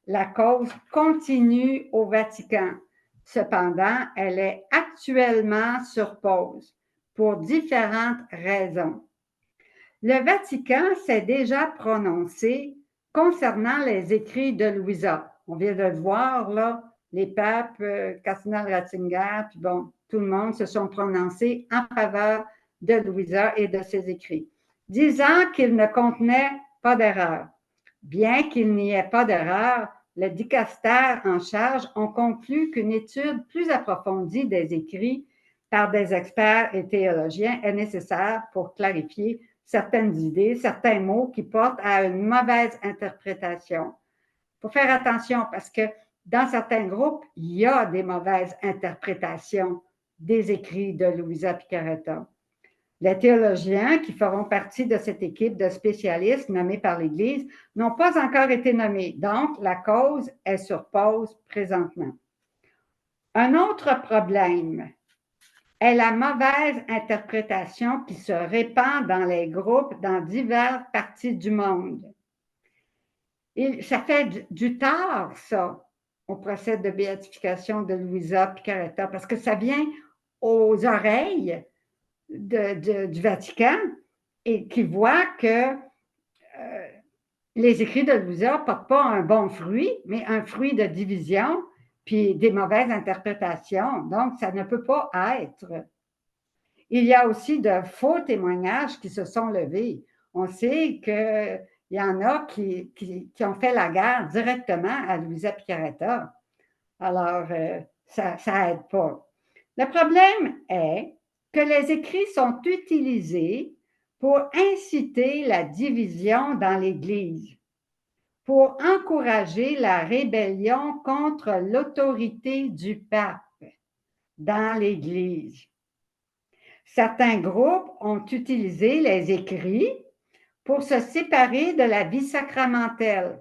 La cause continue au Vatican. Cependant, elle est actuellement sur pause pour différentes raisons. Le Vatican s'est déjà prononcé concernant les écrits de Louisa. On vient de le voir, là, les papes, cardinal Ratzinger, puis bon, tout le monde se sont prononcés en faveur de Louisa et de ses écrits, disant qu'ils ne contenaient pas d'erreur. Bien qu'il n'y ait pas d'erreur, le dicastère en charge ont conclu qu'une étude plus approfondie des écrits par des experts et théologiens est nécessaire pour clarifier certaines idées, certains mots qui portent à une mauvaise interprétation. Il faut faire attention parce que dans certains groupes, il y a des mauvaises interprétations des écrits de Louisa Piccarreta. Les théologiens qui feront partie de cette équipe de spécialistes nommés par l'Église n'ont pas encore été nommés, donc la cause est sur pause présentement. Un autre problème est la mauvaise interprétation qui se répand dans les groupes dans diverses parties du monde. Et ça fait du tort, ça, au procès de béatification de Louisa Piccarreta, parce que ça vient aux oreilles du Vatican et qui voit que les écrits de Louisa ne portent pas un bon fruit, mais un fruit de division, puis des mauvaises interprétations. Donc, ça ne peut pas être. Il y a aussi de faux témoignages qui se sont levés. On sait qu'il y en a qui ont fait la guerre directement à Louisa Piccarreta. Alors, ça n'aide pas. Le problème est que les écrits sont utilisés pour inciter la division dans l'Église, pour encourager la rébellion contre l'autorité du pape dans l'Église. Certains groupes ont utilisé les écrits pour se séparer de la vie sacramentelle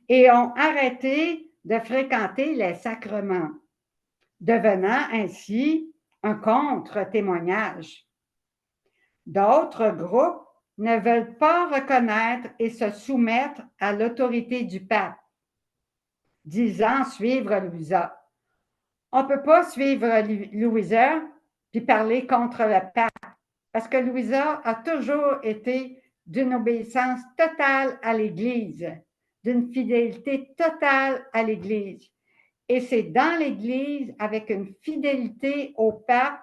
et ont arrêté de fréquenter les sacrements, devenant ainsi un contre-témoignage. D'autres groupes ne veulent pas reconnaître et se soumettre à l'autorité du pape, disant suivre Louisa. On ne peut pas suivre Louisa puis parler contre le pape, parce que Louisa a toujours été d'une obéissance totale à l'Église, d'une fidélité totale à l'Église. Et c'est dans l'Église, avec une fidélité au pape,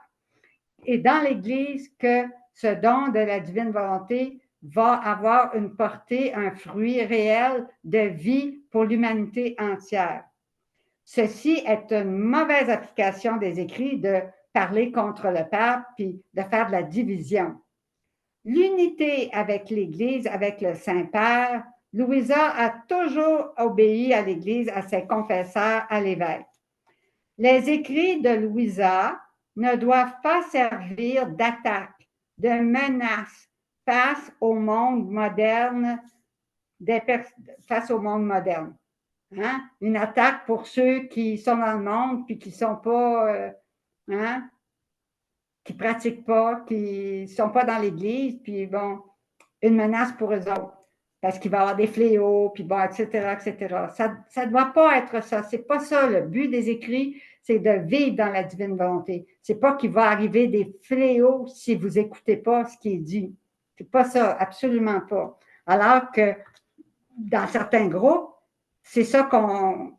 et dans l'Église que ce don de la divine volonté va avoir une portée, un fruit réel de vie pour l'humanité entière. Ceci est une mauvaise application des écrits de parler contre le pape puis de faire de la division. L'unité avec l'Église, avec le Saint-Père, Louisa a toujours obéi à l'Église, à ses confesseurs, à l'évêque. Les écrits de Louisa ne doivent pas servir d'attaque, de menace face au monde moderne, face au monde moderne. Hein? Une attaque pour ceux qui sont dans le monde puis qui ne sont pas, qui ne pratiquent pas, qui ne sont pas dans l'Église, puis bon, une menace pour eux autres, parce qu'il va y avoir des fléaux, puis bon, etc., etc. Ça ne doit pas être ça. Ce n'est pas ça le but des écrits, c'est de vivre dans la divine volonté. Ce n'est pas qu'il va arriver des fléaux si vous n'écoutez pas ce qui est dit. Ce n'est pas ça, absolument pas. Alors que dans certains groupes, c'est ça qu'on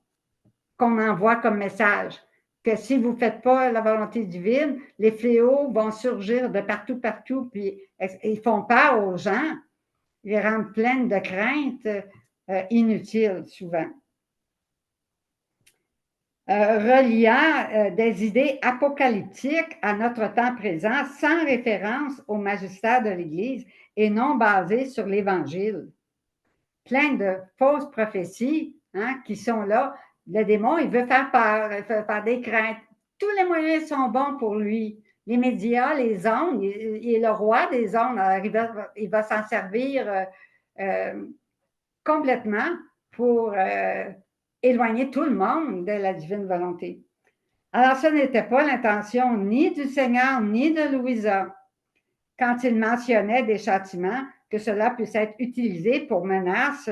envoie comme message, que si vous ne faites pas la volonté divine, les fléaux vont surgir de partout, puis ils font peur aux gens, ils les rendent pleines de craintes inutiles souvent. reliant des idées apocalyptiques à notre temps présent sans référence au magistère de l'Église et non basées sur l'Évangile. Plein de fausses prophéties qui sont là. Le démon, il veut faire peur, il veut faire des craintes. Tous les moyens sont bons pour lui. Les médias, les ondes, il est le roi des ondes. Alors, il va s'en servir complètement pour éloigner tout le monde de la divine volonté. Alors, ce n'était pas l'intention ni du Seigneur ni de Louisa, quand il mentionnait des châtiments, que cela puisse être utilisé pour menaces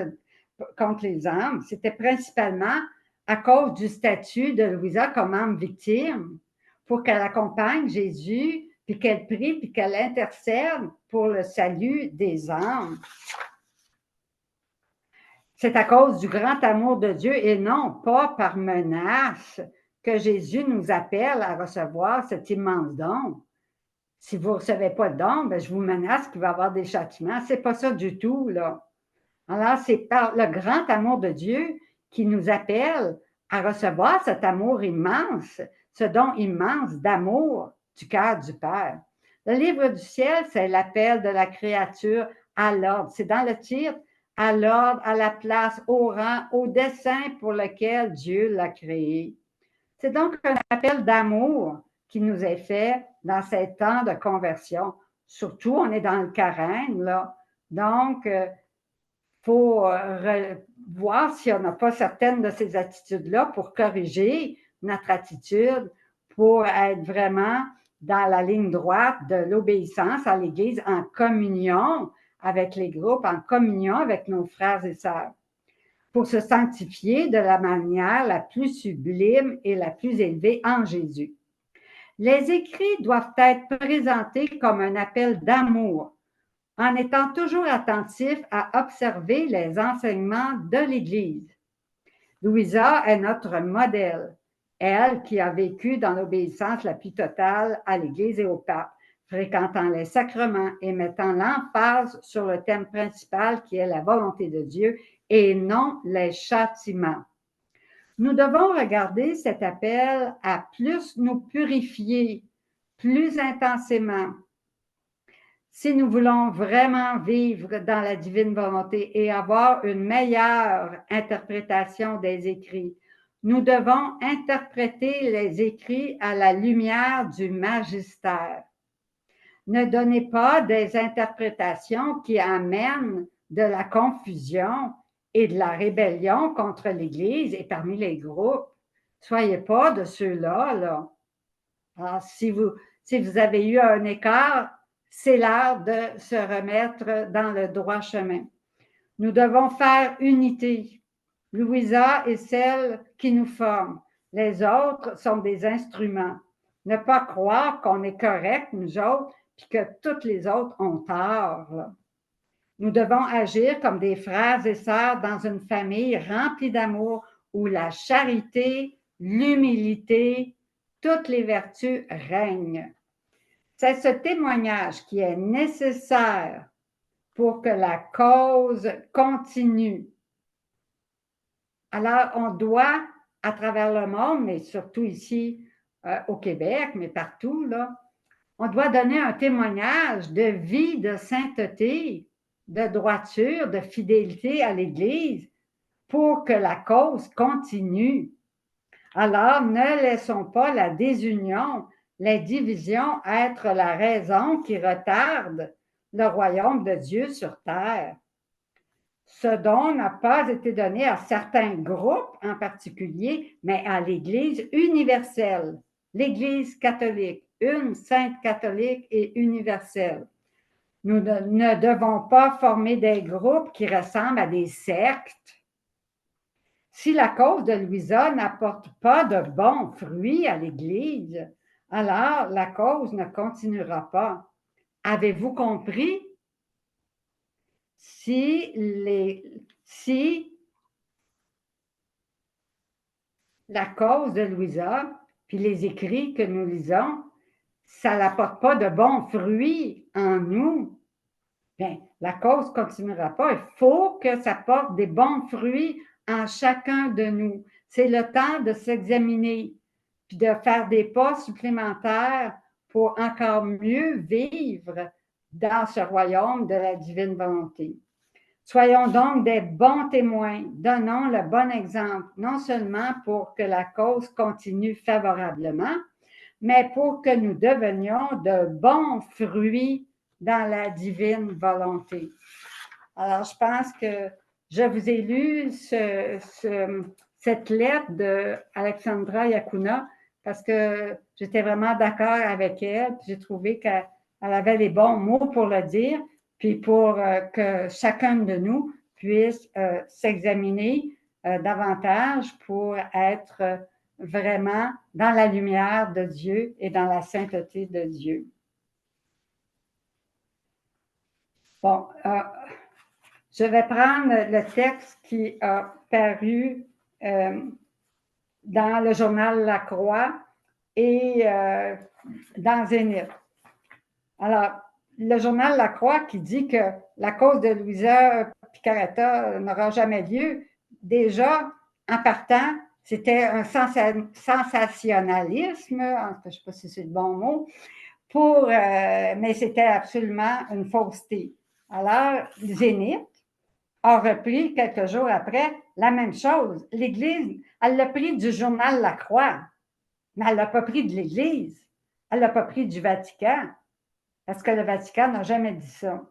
contre les âmes. C'était principalement à cause du statut de Louisa comme âme victime, pour qu'elle accompagne Jésus, puis qu'elle prie, puis qu'elle intercède pour le salut des âmes. C'est à cause du grand amour de Dieu et non pas par menace que Jésus nous appelle à recevoir cet immense don. Si vous ne recevez pas de don, ben, je vous menace qu'il va y avoir des châtiments. Ce n'est pas ça du tout, là. Alors, c'est par le grand amour de Dieu qui nous appelle à recevoir cet amour immense, ce don immense d'amour du cœur du Père. Le livre du ciel, c'est l'appel de la créature à l'ordre. C'est dans le titre, à l'ordre, à la place, au rang, au dessein pour lequel Dieu l'a créé. C'est donc un appel d'amour qui nous est fait dans ces temps de conversion. Surtout, on est dans le carême, là. Donc, il faut voir si on n'a pas certaines de ces attitudes-là pour corriger notre attitude, pour être vraiment dans la ligne droite de l'obéissance à l'Église en communion avec les groupes, en communion avec nos frères et sœurs, pour se sanctifier de la manière la plus sublime et la plus élevée en Jésus. Les écrits doivent être présentés comme un appel d'amour, en étant toujours attentifs à observer les enseignements de l'Église. Louisa est notre modèle, elle qui a vécu dans l'obéissance la plus totale à l'Église et au pape, fréquentant les sacrements et mettant l'emphase sur le thème principal qui est la volonté de Dieu et non les châtiments. Nous devons regarder cet appel à plus nous purifier, plus intensément. Si nous voulons vraiment vivre dans la divine volonté et avoir une meilleure interprétation des écrits, nous devons interpréter les écrits à la lumière du magistère. Ne donnez pas des interprétations qui amènent de la confusion et de la rébellion contre l'Église et parmi les groupes. Soyez pas de ceux-là, là. Alors, si vous avez eu un écart, c'est l'heure de se remettre dans le droit chemin. Nous devons faire unité. Louisa est celle qui nous forme. Les autres sont des instruments. Ne pas croire qu'on est correct, nous autres, puis que toutes les autres ont tort, là. Nous devons agir comme des frères et sœurs dans une famille remplie d'amour où la charité, l'humilité, toutes les vertus règnent. C'est ce témoignage qui est nécessaire pour que la cause continue. Alors, on doit, à travers le monde, mais surtout ici au Québec, mais partout, là, on doit donner un témoignage de vie, de sainteté, de droiture, de fidélité à l'Église pour que la cause continue. Alors, ne laissons pas la désunion, les divisions être la raison qui retarde le royaume de Dieu sur terre. Ce don n'a pas été donné à certains groupes en particulier, mais à l'Église universelle, l'Église catholique, une sainte catholique et universelle. Nous ne devons pas former des groupes qui ressemblent à des sectes. Si la cause de Louisa n'apporte pas de bons fruits à l'Église, alors la cause ne continuera pas. Avez-vous compris? Si la cause de Louisa, puis les écrits que nous lisons, ça n'apporte pas de bons fruits en nous, bien, la cause ne continuera pas. Il faut que ça porte des bons fruits en chacun de nous. c'est le temps de s'examiner, puis de faire des pas supplémentaires pour encore mieux vivre dans ce royaume de la divine volonté. Soyons donc des bons témoins, donnons le bon exemple, non seulement pour que la cause continue favorablement, mais pour que nous devenions de bons fruits dans la divine volonté. Alors, je pense que je vous ai lu cette lettre d'Alexandra Yakuna parce que j'étais vraiment d'accord avec elle. J'ai trouvé qu'elle avait les bons mots pour le dire, puis pour que chacun de nous puisse s'examiner davantage pour être vraiment dans la lumière de Dieu et dans la sainteté de Dieu. Bon, je vais prendre le texte qui a paru dans le journal La Croix et dans Zénith. Alors, le journal La Croix qui dit que la cause de Louisa Piccarreta n'aura jamais lieu, déjà, en partant, c'était un sensationnalisme, je ne sais pas si c'est le bon mot, mais c'était absolument une fausseté. Alors, Zénith a repris quelques jours après la même chose. L'Église, elle l'a pris du journal La Croix, mais elle ne l'a pas pris de l'Église. Elle ne l'a pas pris du Vatican, parce que le Vatican n'a jamais dit ça.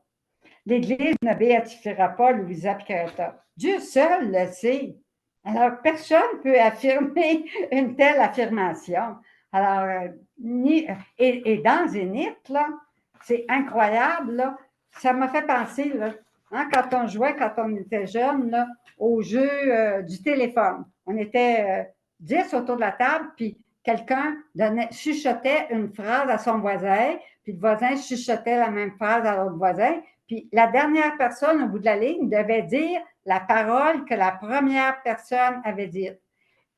L'Église ne béatifiera pas Louisa Piccarreta. Dieu seul le sait. Alors, personne ne peut affirmer une telle affirmation. Alors, et dans Zénith, là, c'est incroyable, là, ça m'a fait penser, là, quand on jouait, quand on était jeune, là, au jeu du téléphone. On était 10 autour de la table, puis quelqu'un chuchotait une phrase à son voisin, puis le voisin chuchotait la même phrase à l'autre voisin, puis la dernière personne au bout de la ligne devait dire la parole que la première personne avait dite.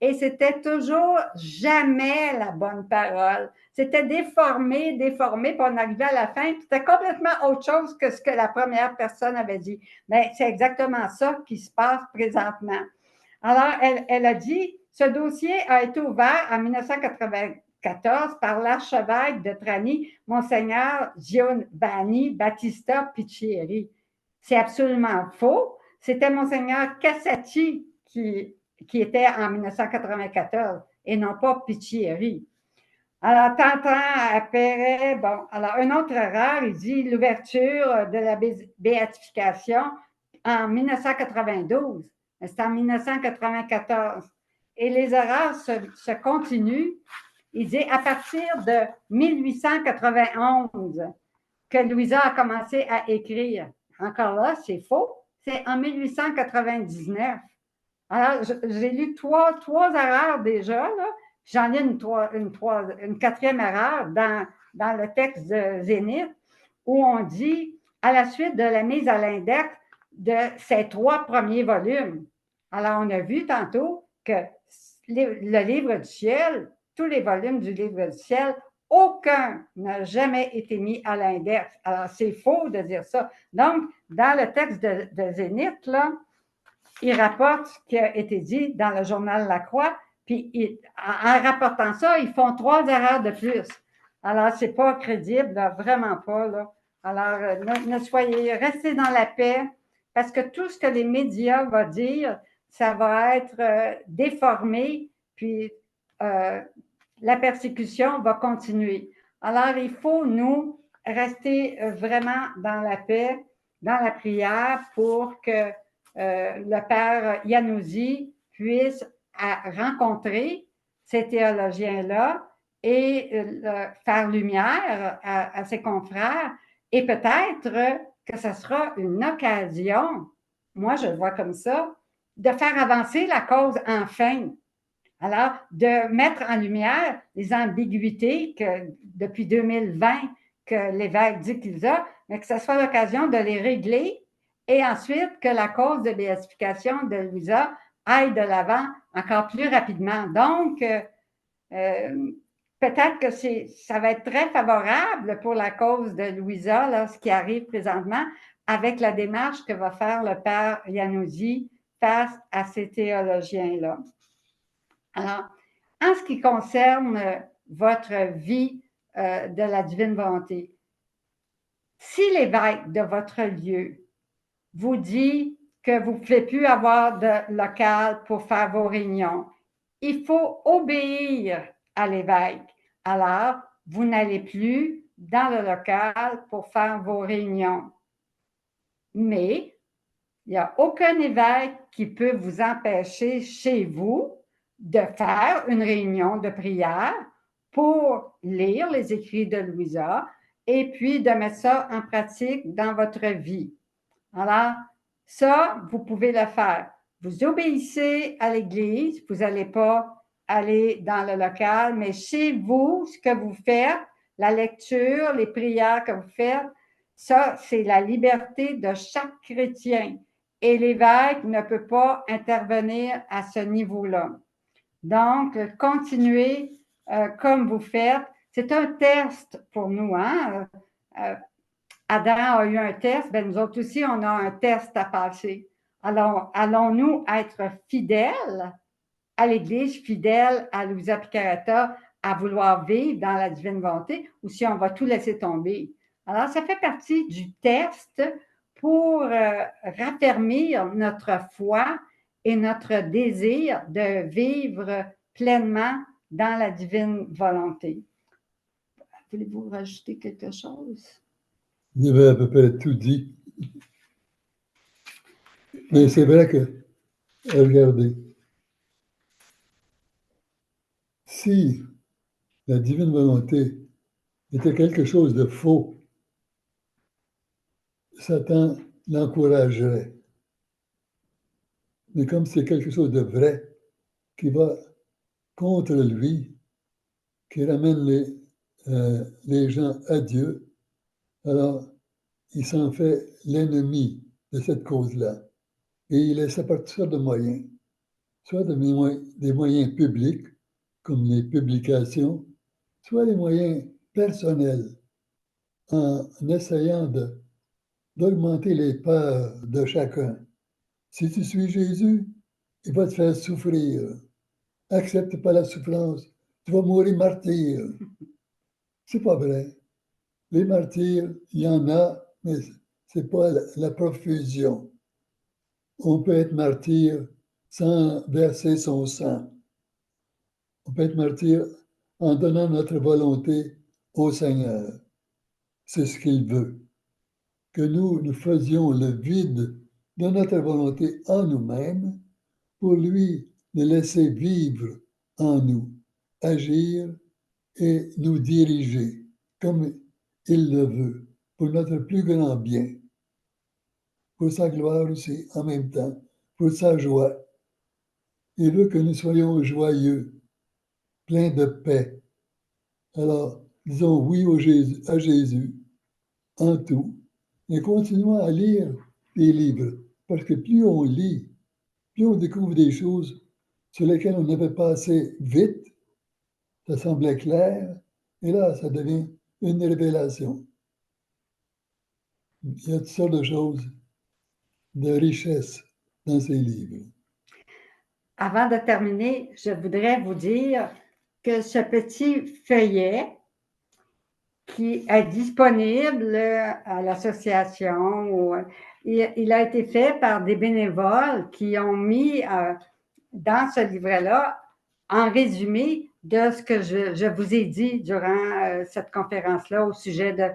Et c'était toujours jamais la bonne parole. C'était déformé, puis on arrivait à la fin, puis c'était complètement autre chose que ce que la première personne avait dit. Mais c'est exactement ça qui se passe présentement. Alors, elle a dit, ce dossier a été ouvert en 1994 par l'archevêque de Trani, Monseigneur Giovanni Battista Piccieri. C'est absolument faux. C'était Monseigneur Cassati qui était en 1994 et non pas Piccieri. Alors, t'entends après, bon, alors, une autre erreur, il dit l'ouverture de la béatification en 1992. C'est en 1994. Et les erreurs se continuent. Il dit à partir de 1891 que Louisa a commencé à écrire. Encore là, c'est faux. C'est en 1899. Alors, j'ai lu trois erreurs déjà, là. J'en ai une quatrième erreur dans le texte de Zénith où on dit à la suite de la mise à l'index de ces 3 premiers volumes. Alors, on a vu tantôt que le livre du ciel, tous les volumes du livre du ciel, aucun n'a jamais été mis à l'index. Alors, c'est faux de dire ça. Donc, dans le texte de Zénith, là, il rapporte ce qui a été dit dans le journal La Croix, puis en rapportant ça, ils font 3 erreurs de plus. Alors, c'est pas crédible, là, vraiment pas, là. Alors, restez dans la paix, parce que tout ce que les médias vont dire, ça va être déformé, puis la persécution va continuer. Alors, il faut, nous, rester vraiment dans la paix, dans la prière, pour que le père Iannuzzi puisse rencontrer ces théologiens-là et faire lumière à ses confrères. Et peut-être que ce sera une occasion, moi je le vois comme ça, de faire avancer la cause enfin. Alors, de mettre en lumière les ambiguïtés que depuis 2020 que l'évêque dit qu'il a, mais que ce soit l'occasion de les régler et ensuite que la cause de béatification de Louisa aille de l'avant encore plus rapidement. Donc, peut-être que ça va être très favorable pour la cause de Louisa, là, ce qui arrive présentement, avec la démarche que va faire le père Iannuzzi face à ces théologiens-là. Alors, en ce qui concerne votre vie de la divine volonté, si l'évêque de votre lieu vous dit que vous ne pouvez plus avoir de local pour faire vos réunions, il faut obéir à l'évêque. Alors, vous n'allez plus dans le local pour faire vos réunions. Mais il n'y a aucun évêque qui peut vous empêcher chez vous de faire une réunion de prière pour lire les écrits de Louisa et puis de mettre ça en pratique dans votre vie. Alors, ça, vous pouvez le faire. Vous obéissez à l'Église, vous n'allez pas aller dans le local, mais chez vous, ce que vous faites, la lecture, les prières que vous faites, ça, c'est la liberté de chaque chrétien. Et l'évêque ne peut pas intervenir à ce niveau-là. Donc, continuez comme vous faites. C'est un test pour nous, hein? Adam a eu un test, ben nous autres aussi, on a un test à passer. Alors, allons-nous être fidèles à l'Église, fidèles à Louisa Piccarreta, à vouloir vivre dans la divine volonté, ou si on va tout laisser tomber? Alors, ça fait partie du test pour raffermir notre foi et notre désir de vivre pleinement dans la divine volonté. Voulez-vous rajouter quelque chose? Vous avez à peu près tout dit. Mais c'est vrai que, regardez, si la divine volonté était quelque chose de faux, Satan l'encouragerait. Mais comme c'est quelque chose de vrai qui va contre lui, qui ramène les gens à Dieu, alors il s'en fait l'ennemi de cette cause-là. Et il essaie par toutes sortes de moyens, soit des moyens publics, comme les publications, soit des moyens personnels, en essayant d'augmenter les peurs de chacun. Si tu suis Jésus, il va te faire souffrir. Accepte pas la souffrance, tu vas mourir martyr. C'est pas vrai. Les martyrs, il y en a, mais c'est pas la profusion. On peut être martyr sans verser son sang. On peut être martyr en donnant notre volonté au Seigneur. C'est ce qu'il veut. Que nous faisions le vide de notre volonté en nous-mêmes pour lui le laisser vivre en nous, agir et nous diriger comme il le veut, pour notre plus grand bien, pour sa gloire aussi en même temps, pour sa joie. Il veut que nous soyons joyeux, pleins de paix. Alors, disons oui à Jésus en tout et continuons à lire les livres, parce que plus on lit, plus on découvre des choses sur lesquelles on n'avait pas assez vite, ça semblait clair, et là, ça devient une révélation. Il y a toutes sortes de choses de richesse dans ces livres. Avant de terminer, je voudrais vous dire que ce petit feuillet qui est disponible à l'association, il a été fait par des bénévoles qui ont mis dans ce livret-là, en résumé, de ce que je vous ai dit durant cette conférence-là au sujet de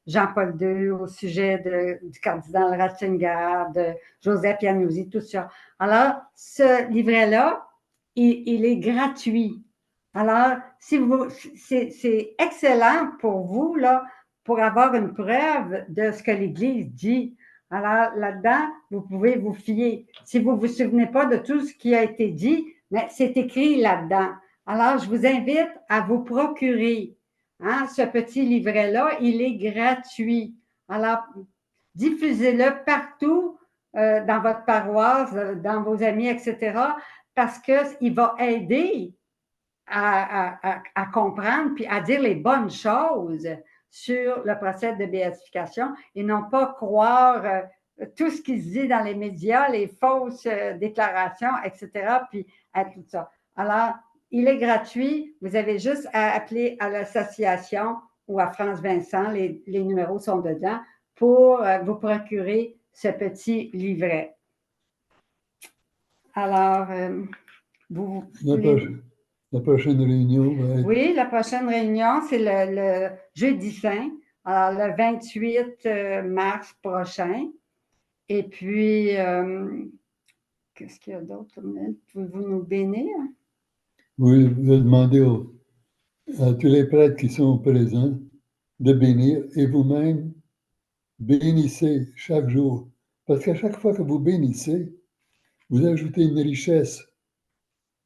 Jean-Paul II, au sujet du cardinal Ratzinger, de Joseph Iannuzzi, tout ça. Alors, ce livret-là, il est gratuit. Alors, c'est excellent pour vous, là, pour avoir une preuve de ce que l'Église dit. Alors, là-dedans, vous pouvez vous fier. Si vous ne vous souvenez pas de tout ce qui a été dit, mais c'est écrit là-dedans. Alors, je vous invite à vous procurer ce petit livret-là. Il est gratuit. Alors, diffusez-le partout dans votre paroisse, dans vos amis, etc., parce qu'il va aider à comprendre puis à dire les bonnes choses sur le procès de béatification et non pas croire tout ce qui se dit dans les médias, les fausses déclarations, etc., puis tout ça. Alors, il est gratuit. Vous avez juste à appeler à l'association ou à France Vincent, les numéros sont dedans, pour vous procurer ce petit livret. Alors, La prochaine réunion va être... Oui, la prochaine réunion, c'est le jeudi saint, alors le 28 mars prochain. Et puis, qu'est-ce qu'il y a d'autre? Pouvez-vous nous bénir? Oui, je vais demander à tous les prêtres qui sont présents de bénir et vous-même, bénissez chaque jour. Parce qu'à chaque fois que vous bénissez, vous ajoutez une richesse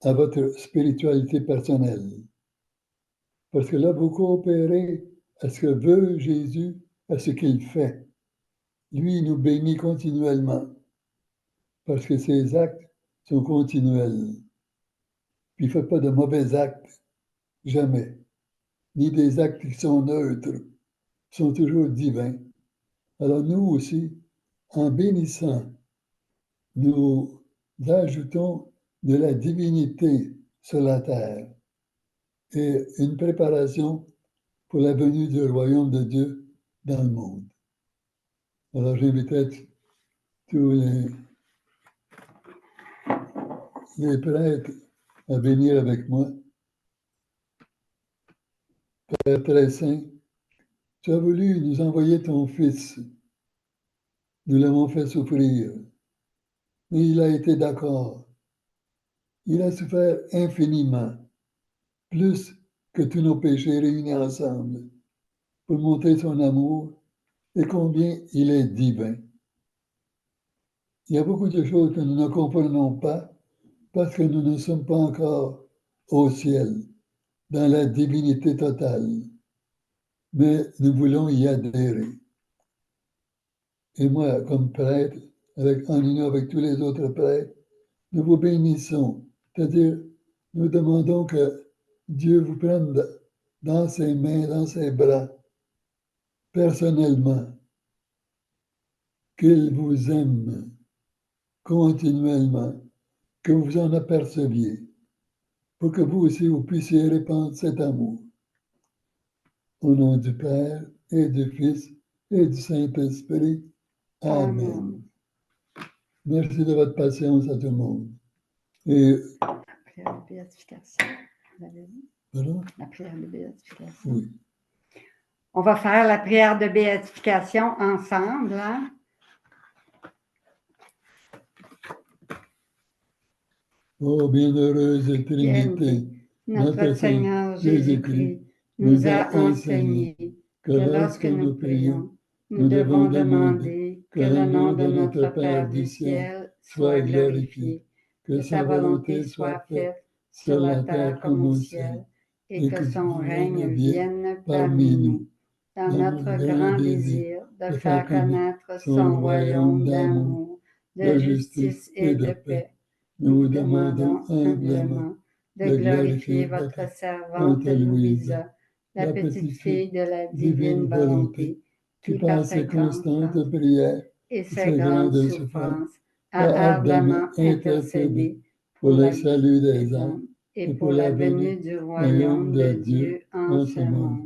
à votre spiritualité personnelle. Parce que là, vous coopérez à ce que veut Jésus, à ce qu'il fait. Lui, il nous bénit continuellement. Parce que ses actes sont continuels. Puis il ne fait pas de mauvais actes, jamais. Ni des actes qui sont neutres, sont toujours divins. Alors nous aussi, en bénissant, nous ajoutons de la divinité sur la terre et une préparation pour la venue du royaume de Dieu dans le monde. Alors j'invite tous les prêtres à venir avec moi. Père très saint, tu as voulu nous envoyer ton Fils. Nous l'avons fait souffrir, mais il a été d'accord. Il a souffert infiniment, plus que tous nos péchés réunis ensemble, pour montrer son amour et combien il est divin. Il y a beaucoup de choses que nous ne comprenons pas parce que nous ne sommes pas encore au ciel, dans la divinité totale, mais nous voulons y adhérer. Et moi, comme prêtre, en union avec tous les autres prêtres, nous vous bénissons, c'est-à-dire nous demandons que Dieu vous prenne dans ses mains, dans ses bras, personnellement, qu'il vous aime continuellement, que vous en aperceviez, pour que vous aussi vous puissiez répandre cet amour. Au nom du Père et du Fils et du Saint-Esprit. Amen. Merci de votre patience à tout le monde. Et... La prière de béatification. Pardon? La prière de béatification. Oui. On va faire la prière de béatification ensemble. Hein? Ô bienheureuse Trinité, notre Seigneur Jésus-Christ nous a enseigné que lorsque nous prions, nous devons demander que le nom de notre Père du ciel soit glorifié, que sa volonté soit faite sur la terre comme au ciel, et que son règne vienne parmi nous, dans notre grand désir de faire connaître son royaume d'amour, de justice et de paix. Nous vous demandons humblement de glorifier votre servante Louisa, la petite fille de la divine volonté, qui par ses constantes prières et ses grandes souffrances a ardemment intercédé pour le salut des âmes et pour la venue du royaume de Dieu en ce monde.